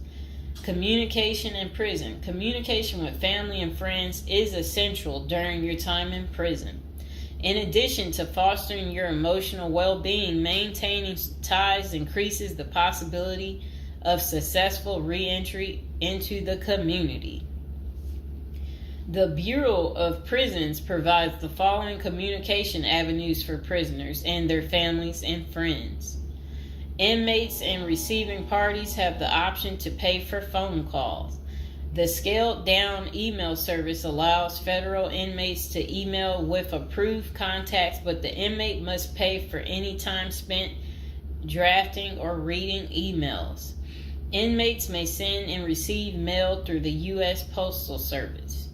Communication in prison. Communication with family and friends is essential during your time in prison. In addition to fostering your emotional well-being, maintaining ties increases the possibility of successful re-entry into the community. The Bureau of Prisons provides the following communication avenues for prisoners and their families and friends. Inmates and receiving parties have the option to pay for phone calls. The scaled-down email service allows federal inmates to email with approved contacts, but the inmate must pay for any time spent drafting or reading emails. Inmates may send and receive mail through the U.S. Postal Service.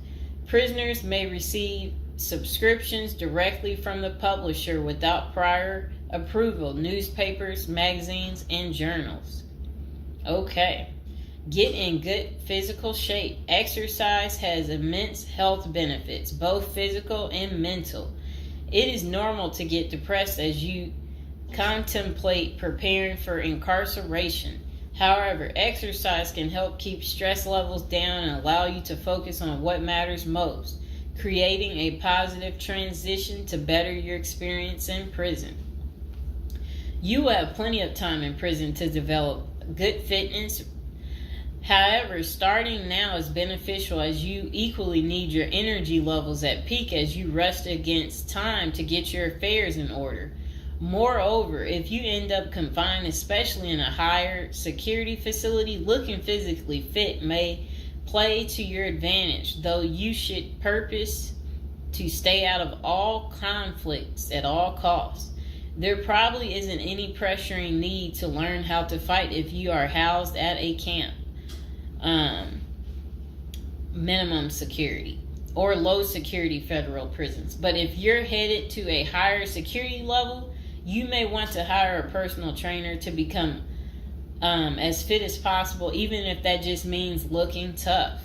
Prisoners may receive subscriptions directly from the publisher without prior approval, newspapers, magazines, and journals. Okay. Get in good physical shape. Exercise has immense health benefits, both physical and mental. It is normal to get depressed as you contemplate preparing for incarceration. However, exercise can help keep stress levels down and allow you to focus on what matters most, creating a positive transition to better your experience in prison. You will have plenty of time in prison to develop good fitness. However, starting now is beneficial, as you equally need your energy levels at peak as you rush against time to get your affairs in order. Moreover, if you end up confined, especially in a higher security facility, looking physically fit may play to your advantage, though you should purpose to stay out of all conflicts at all costs. There probably isn't any pressuring need to learn how to fight if you are housed at a camp, minimum security, or low security federal prisons. But if you're headed to a higher security level, you may want to hire a personal trainer to become as fit as possible, even if that just means looking tough.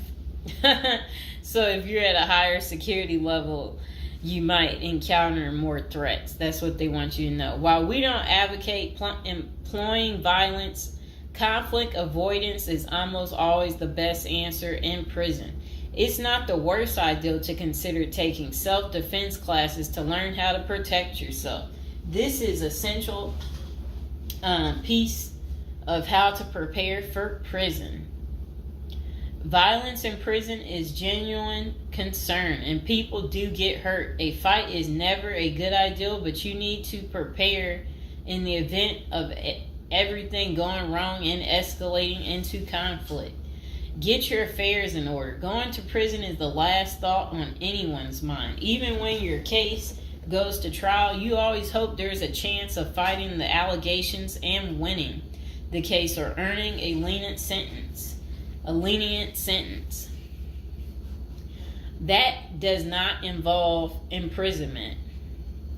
So if you're at a higher security level, you might encounter more threats. That's what they want you to know. While we don't advocate employing violence, conflict avoidance is almost always the best answer in prison. It's not the worst idea to consider taking self-defense classes to learn how to protect yourself. This is essential piece of how to prepare for prison. Violence in prison is genuine concern, and people do get hurt. A fight is never a good idea, but you need to prepare in the event of everything going wrong and escalating into conflict. Get your affairs in order. Going to prison is the last thought on anyone's mind. Even when your case goes to trial, you always hope there's a chance of fighting the allegations and winning the case or earning a lenient sentence. That does not involve imprisonment.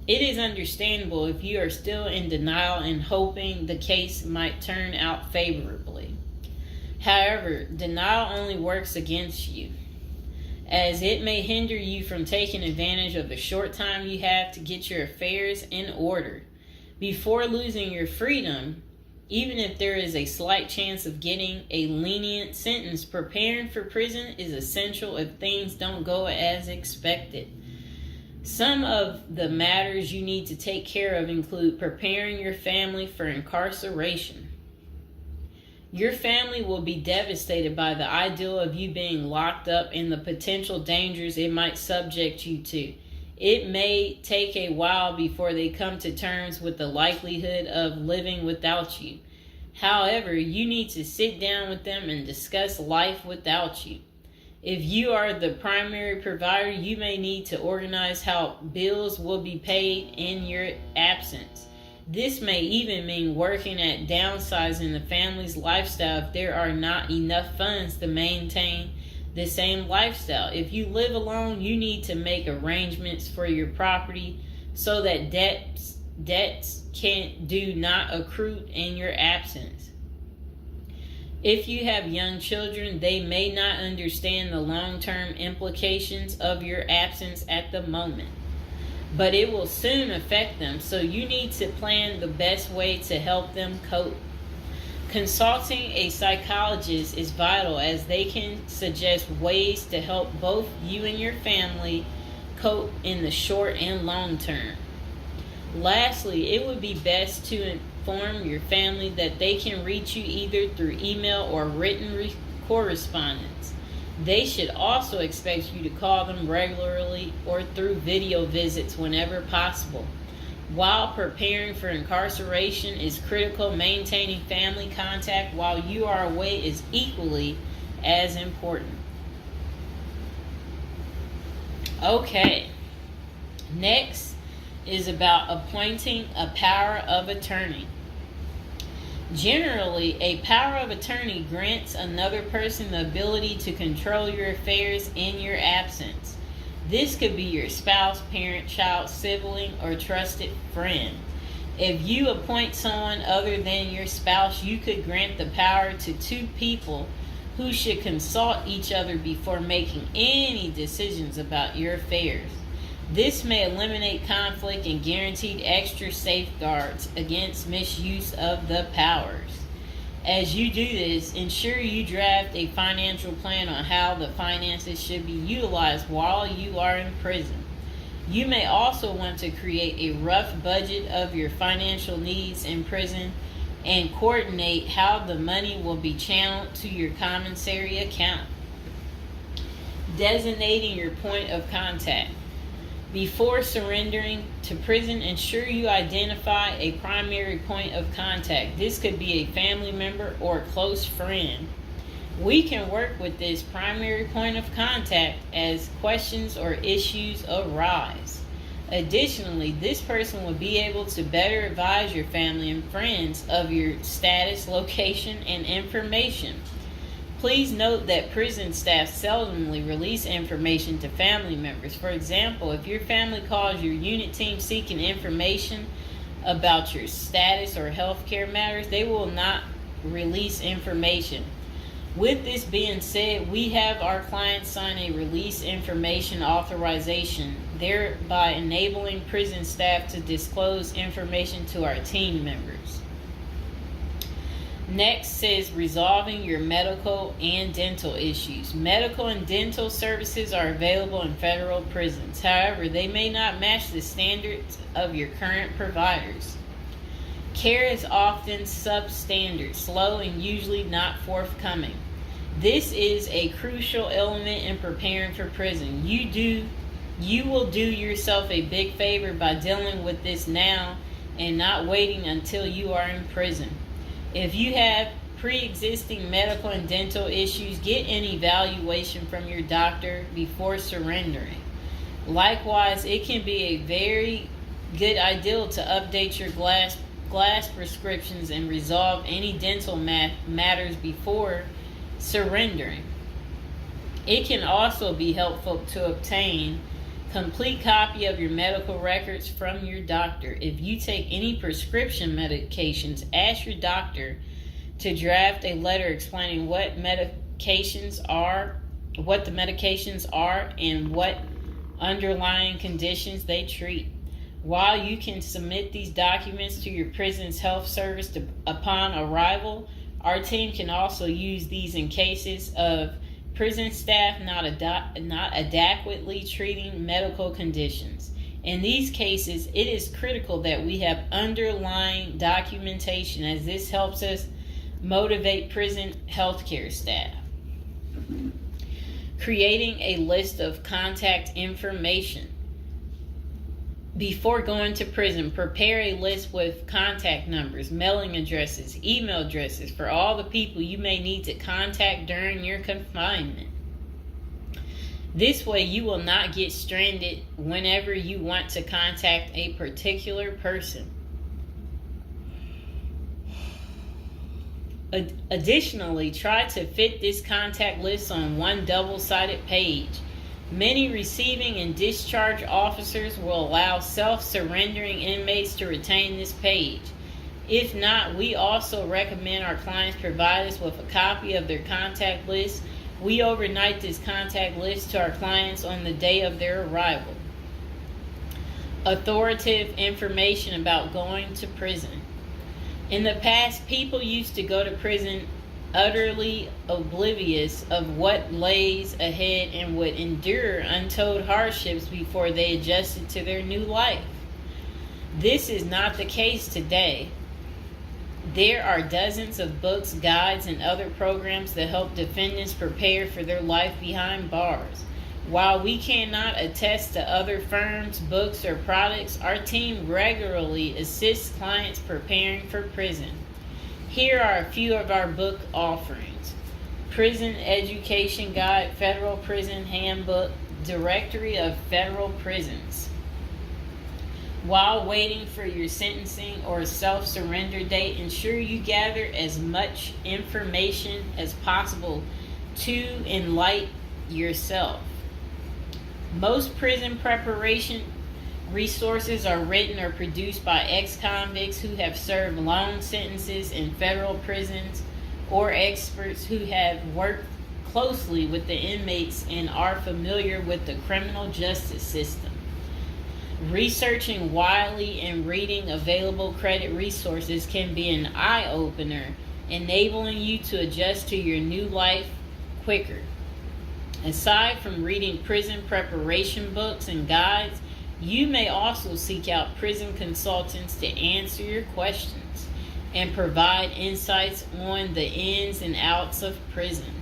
It is understandable if you are still in denial and hoping the case might turn out favorably. However, denial only works against you, as it may hinder you from taking advantage of the short time you have to get your affairs in order. Before losing your freedom, even if there is a slight chance of getting a lenient sentence, preparing for prison is essential if things don't go as expected. Some of the matters you need to take care of include preparing your family for incarceration. Your family will be devastated by the idea of you being locked up and the potential dangers it might subject you to. It may take a while before they come to terms with the likelihood of living without you. However, you need to sit down with them and discuss life without you. If you are the primary provider, you may need to organize how bills will be paid in your absence. This may even mean working at downsizing the family's lifestyle if there are not enough funds to maintain the same lifestyle. If you live alone, you need to make arrangements for your property so that debts do not accrue in your absence. If you have young children, they may not understand the long-term implications of your absence at the moment, but it will soon affect them, so you need to plan the best way to help them cope. Consulting a psychologist is vital, as they can suggest ways to help both you and your family cope in the short and long term. Lastly, it would be best to inform your family that they can reach you either through email or written correspondence. They should also expect you to call them regularly or through video visits whenever possible. While preparing for incarceration is critical, maintaining family contact while you are away is equally as important. Okay, next is about appointing a power of attorney. Generally, a power of attorney grants another person the ability to control your affairs in your absence. This could be your spouse, parent, child, sibling, or trusted friend. If you appoint someone other than your spouse, you could grant the power to two people who should consult each other before making any decisions about your affairs. This may eliminate conflict and guarantee extra safeguards against misuse of the powers. As you do this, ensure you draft a financial plan on how the finances should be utilized while you are in prison. You may also want to create a rough budget of your financial needs in prison and coordinate how the money will be channeled to your commissary account. Designating your point of contact. Before surrendering to prison, ensure you identify a primary point of contact. This could be a family member or a close friend. We can work with this primary point of contact as questions or issues arise. Additionally, this person will be able to better advise your family and friends of your status, location, and information. Please note that prison staff seldomly release information to family members. For example, if your family calls your unit team seeking information about your status or healthcare matters, they will not release information. With this being said, we have our clients sign a release information authorization, thereby enabling prison staff to disclose information to our team members. Next says resolving your medical and dental issues. Medical and dental services are available in federal prisons. However, they may not match the standards of your current providers. Care is often substandard, slow, and usually not forthcoming. This is a crucial element in preparing for prison. You will do yourself a big favor by dealing with this now and not waiting until you are in prison. If you have pre-existing medical and dental issues, get an evaluation from your doctor before surrendering. Likewise, it can be a very good idea to update your glass prescriptions and resolve any dental matters before surrendering. It can also be helpful to obtain complete copy of your medical records from your doctor. If you take any prescription medications, ask your doctor to draft a letter explaining what the medications are, and what underlying conditions they treat. While you can submit these documents to your prison's health service upon arrival, our team can also use these in cases of prison staff not adequately treating medical conditions. In these cases, it is critical that we have underlying documentation, as this helps us motivate prison healthcare staff. Creating a list of contact information. Before going to prison, prepare a list with contact numbers, mailing addresses, email addresses for all the people you may need to contact during your confinement. This way, you will not get stranded whenever you want to contact a particular person. Additionally, try to fit this contact list on one double-sided page. Many receiving and discharge officers will allow self-surrendering inmates to retain this page. If not, we also recommend our clients provide us with a copy of their contact list. We overnight this contact list to our clients on the day of their arrival. Authoritative information about going to prison. In the past, people used to go to prison utterly oblivious of what lays ahead and would endure untold hardships before they adjusted to their new life. This is not the case today. There are dozens of books, guides, and other programs that help defendants prepare for their life behind bars. While we cannot attest to other firms, books, or products, our team regularly assists clients preparing for prison. Here are a few of our book offerings: Prison Education Guide, Federal Prison Handbook, Directory of Federal Prisons. While waiting for your sentencing or self-surrender date, ensure you gather as much information as possible to enlighten yourself. Most prison preparation resources are written or produced by ex-convicts who have served long sentences in federal prisons, or experts who have worked closely with the inmates and are familiar with the criminal justice system. Researching widely and reading available credit resources can be an eye-opener, enabling you to adjust to your new life quicker. Aside from reading prison preparation books and guides, you may also seek out prison consultants to answer your questions and provide insights on the ins and outs of prison.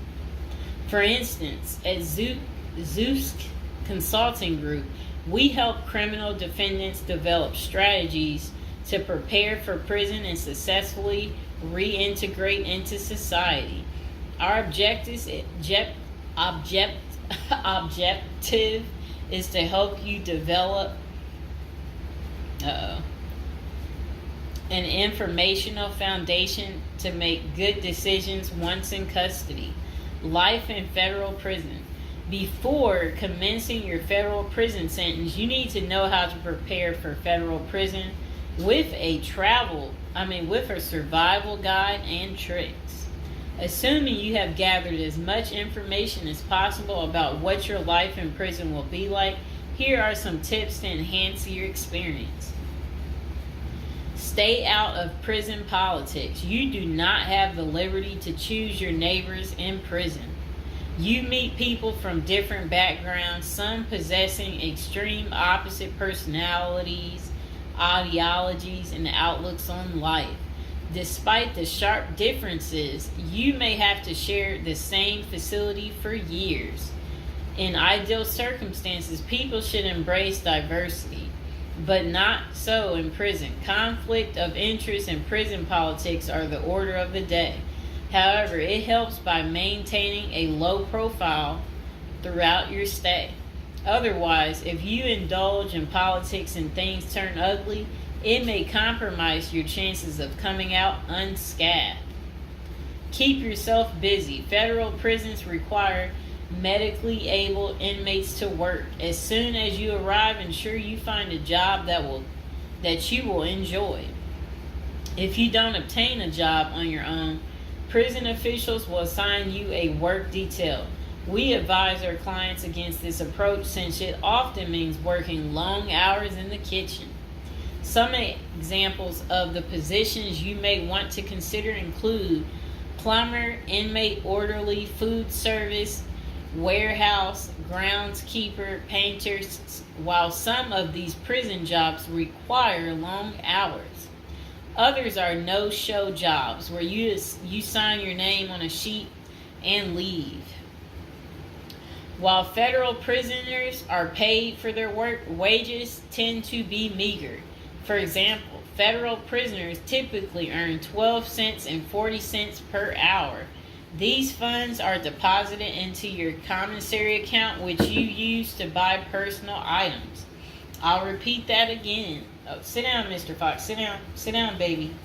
For instance, at Zeus Consulting Group, we help criminal defendants develop strategies to prepare for prison and successfully reintegrate into society. Our objective is to help you develop an informational foundation to make good decisions once in custody. Life in federal prison. Before commencing your federal prison sentence, you need to know how to prepare for federal prison with a survival guide and tricks. Assuming you have gathered as much information as possible about what your life in prison will be like, here are some tips to enhance your experience. Stay out of prison politics. You do not have the liberty to choose your neighbors in prison. You meet people from different backgrounds, some possessing extreme opposite personalities, ideologies, and outlooks on life. Despite the sharp differences, you may have to share the same facility for years. In ideal circumstances, people should embrace diversity, but not so in prison. Conflict of interest and prison politics are the order of the day. However, it helps by maintaining a low profile throughout your stay. Otherwise, if you indulge in politics and things turn ugly, it may compromise your chances of coming out unscathed. Keep yourself busy. Federal prisons require medically able inmates to work. As soon as you arrive, ensure you find a job that you will enjoy. If you don't obtain a job on your own, prison officials will assign you a work detail. We advise our clients against this approach since it often means working long hours in the kitchen. Some examples of the positions you may want to consider include plumber, inmate orderly, food service, warehouse, groundskeeper, painters. While some of these prison jobs require long hours, others are no-show jobs where you sign your name on a sheet and leave. While federal prisoners are paid for their work, wages tend to be meager. For example, federal prisoners typically earn 12 cents and 40 cents per hour. These funds are deposited into your commissary account, which you use to buy personal items. I'll repeat that again. Oh, sit down, Mr. Fox. Sit down. Sit down, baby.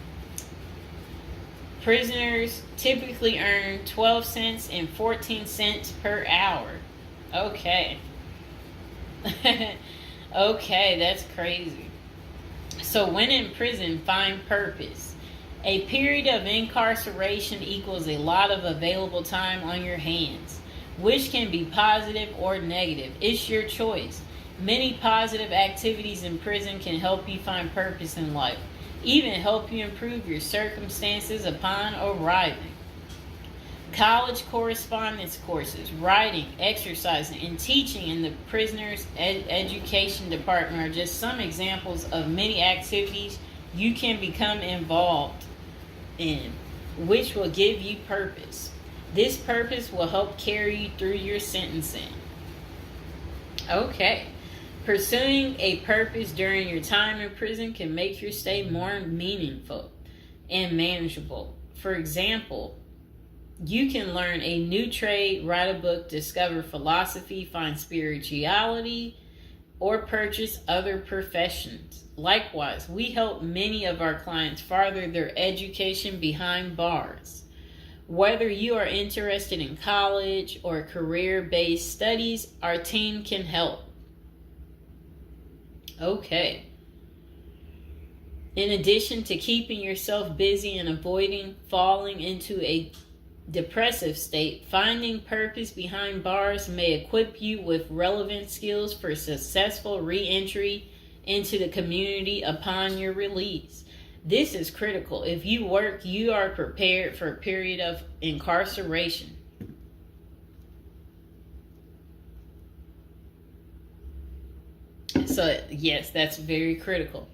Prisoners typically earn 12 cents and 14 cents per hour. Okay. Okay, that's crazy. So when in prison, find purpose. A period of incarceration equals a lot of available time on your hands, which can be positive or negative. It's your choice. Many positive activities in prison can help you find purpose in life, even help you improve your circumstances upon arriving. College correspondence courses, writing, exercising, and teaching in the prisoner's education department are just some examples of many activities you can become involved in, which will give you purpose. This purpose will help carry you through your sentencing. Okay. Pursuing a purpose during your time in prison can make your stay more meaningful and manageable. For example, you can learn a new trade, write a book, discover philosophy, find spirituality, or purchase other professions. Likewise, we help many of our clients further their education behind bars. Whether you are interested in college or career-based studies, our team can help. Okay. In addition to keeping yourself busy and avoiding falling into a depressive state, finding purpose behind bars may equip you with relevant skills for successful re-entry into the community upon your release. This is critical. If you work, you are prepared for a period of incarceration. So, yes, that's very critical.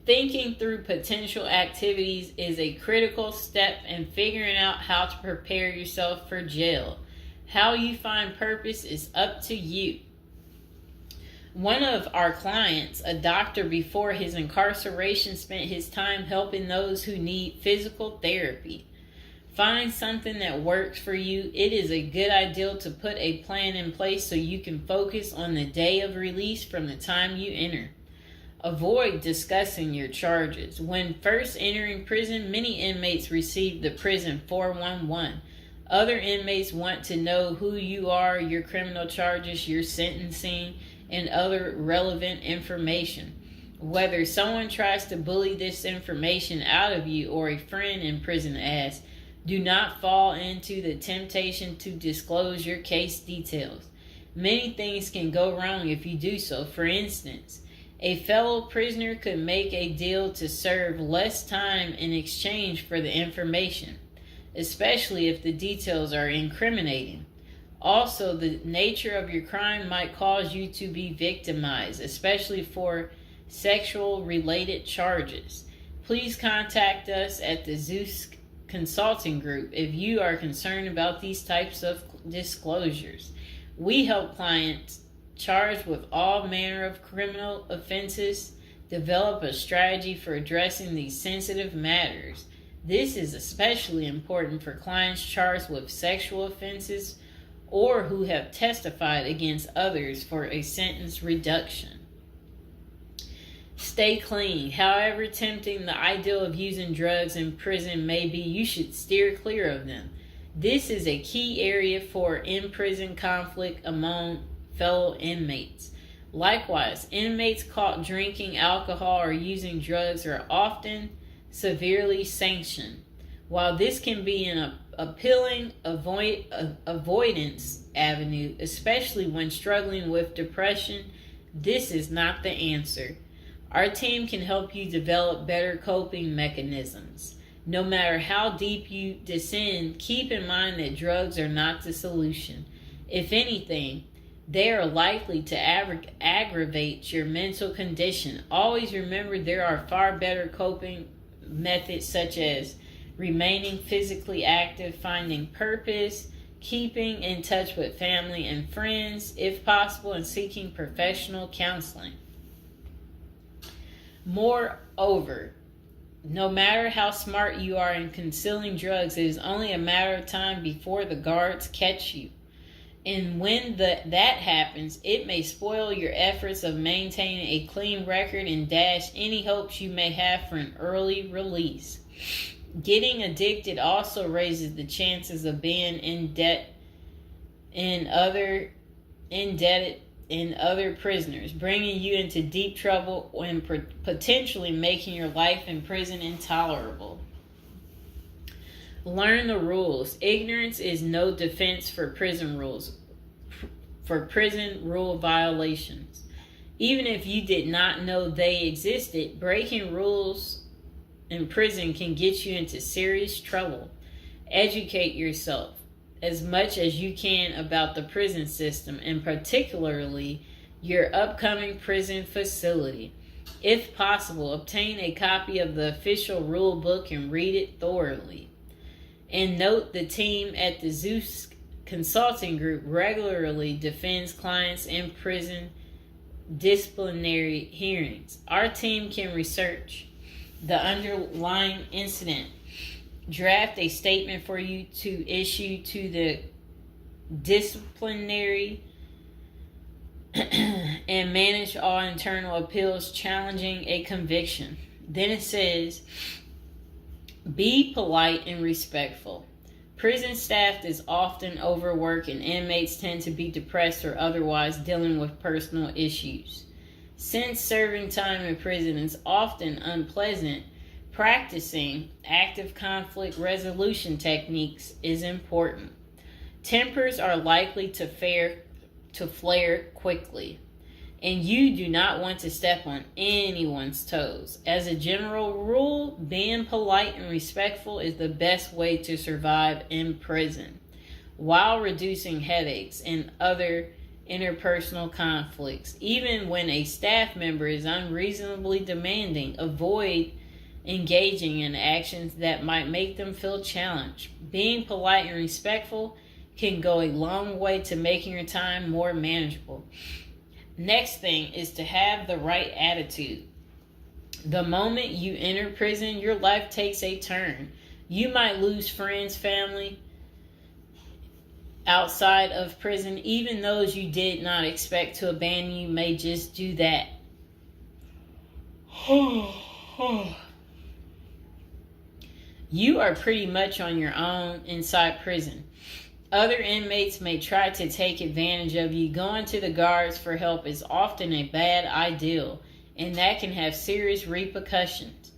Thinking through potential activities is a critical step in figuring out how to prepare yourself for jail. How you find purpose is up to you. One of our clients, a doctor before his incarceration, spent his time helping those who need physical therapy. Find something that works for you. It is a good idea to put a plan in place so you can focus on the day of release from the time you enter. Avoid discussing your charges. When first entering prison, many inmates receive the prison 411. Other inmates want to know who you are, your criminal charges, your sentencing, and other relevant information. Whether someone tries to bully this information out of you or a friend in prison asks, do not fall into the temptation to disclose your case details. Many things can go wrong if you do so. For instance, a fellow prisoner could make a deal to serve less time in exchange for the information, especially if the details are incriminating. Also, the nature of your crime might cause you to be victimized, especially for sexual-related charges. Please contact us at the Zeus Consulting Group if you are concerned about these types of disclosures. We help clients charged with all manner of criminal offenses develop a strategy for addressing these sensitive matters. This is especially important for clients charged with sexual offenses or who have testified against others for a sentence reduction. Stay clean. However tempting the ideal of using drugs in prison may be, you should steer clear of them. This is a key area for in-prison conflict among fellow inmates. Likewise, inmates caught drinking alcohol or using drugs are often severely sanctioned. While this can be an appealing avoidance avenue, especially when struggling with depression, this is not the answer. Our team can help you develop better coping mechanisms. No matter how deep you descend, keep in mind that drugs are not the solution. If anything, they are likely to aggravate your mental condition. Always remember there are far better coping methods such as remaining physically active, finding purpose, keeping in touch with family and friends, if possible, and seeking professional counseling. Moreover, no matter how smart you are in concealing drugs, it is only a matter of time before the guards catch you. And when that happens, it may spoil your efforts of maintaining a clean record and dash any hopes you may have for an early release. Getting addicted also raises the chances of being indebted in other prisoners, bringing you into deep trouble and potentially making your life in prison intolerable. Learn the rules. Ignorance is no defense for prison rule violations. Even if you did not know they existed, breaking rules in prison can get you into serious trouble. Educate yourself as much as you can about the prison system, and particularly your upcoming prison facility. If possible, obtain a copy of the official rule book and read it thoroughly. And note, the team at the Zeus Consulting Group regularly defends clients in prison disciplinary hearings. Our team can research the underlying incident, draft a statement for you to issue to the disciplinary, and manage all internal appeals challenging a conviction. Then it says, be polite and respectful. Prison staff is often overworked and inmates tend to be depressed or otherwise dealing with personal issues. Since serving time in prison is often unpleasant, practicing active conflict resolution techniques is important. Tempers are likely to flare quickly, and you do not want to step on anyone's toes. As a general rule, being polite and respectful is the best way to survive in prison, while reducing headaches and other interpersonal conflicts. Even when a staff member is unreasonably demanding, avoid engaging in actions that might make them feel challenged. Being polite and respectful can go a long way to making your time more manageable. Next thing is to have the right attitude. The moment you enter prison, your life takes a turn. You might lose friends, family outside of prison. Even those you did not expect to abandon you may just do that. You are pretty much on your own inside prison. Other inmates may try to take advantage of you. Going to the guards for help is often a bad idea, and that can have serious repercussions.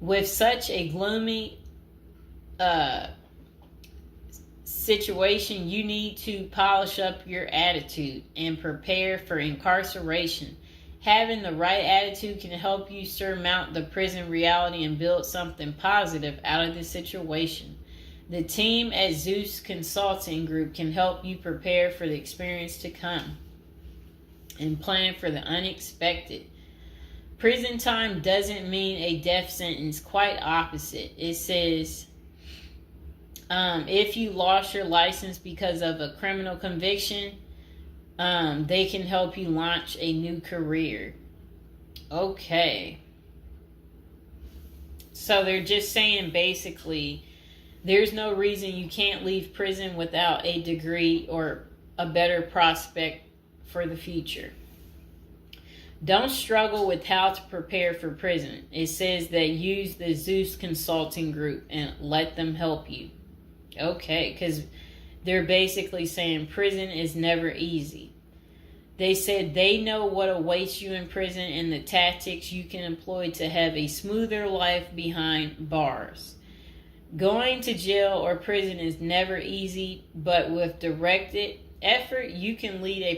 With such a gloomy situation, you need to polish up your attitude and prepare for incarceration. Having the right attitude can help you surmount the prison reality and build something positive out of the situation. The team at Zeus Consulting Group can help you prepare for the experience to come and plan for the unexpected. Prison time doesn't mean a death sentence, quite opposite. It says, if you lost your license because of a criminal conviction, they can help you launch a new career. Okay. So they're just saying basically, there's no reason you can't leave prison without a degree or a better prospect for the future. Don't struggle with how to prepare for prison. It says that use the Zeus Consulting Group and let them help you. Okay, because they're basically saying prison is never easy. They said they know what awaits you in prison and the tactics you can employ to have a smoother life behind bars. Going to jail or prison is never easy, but with directed effort, you can lead a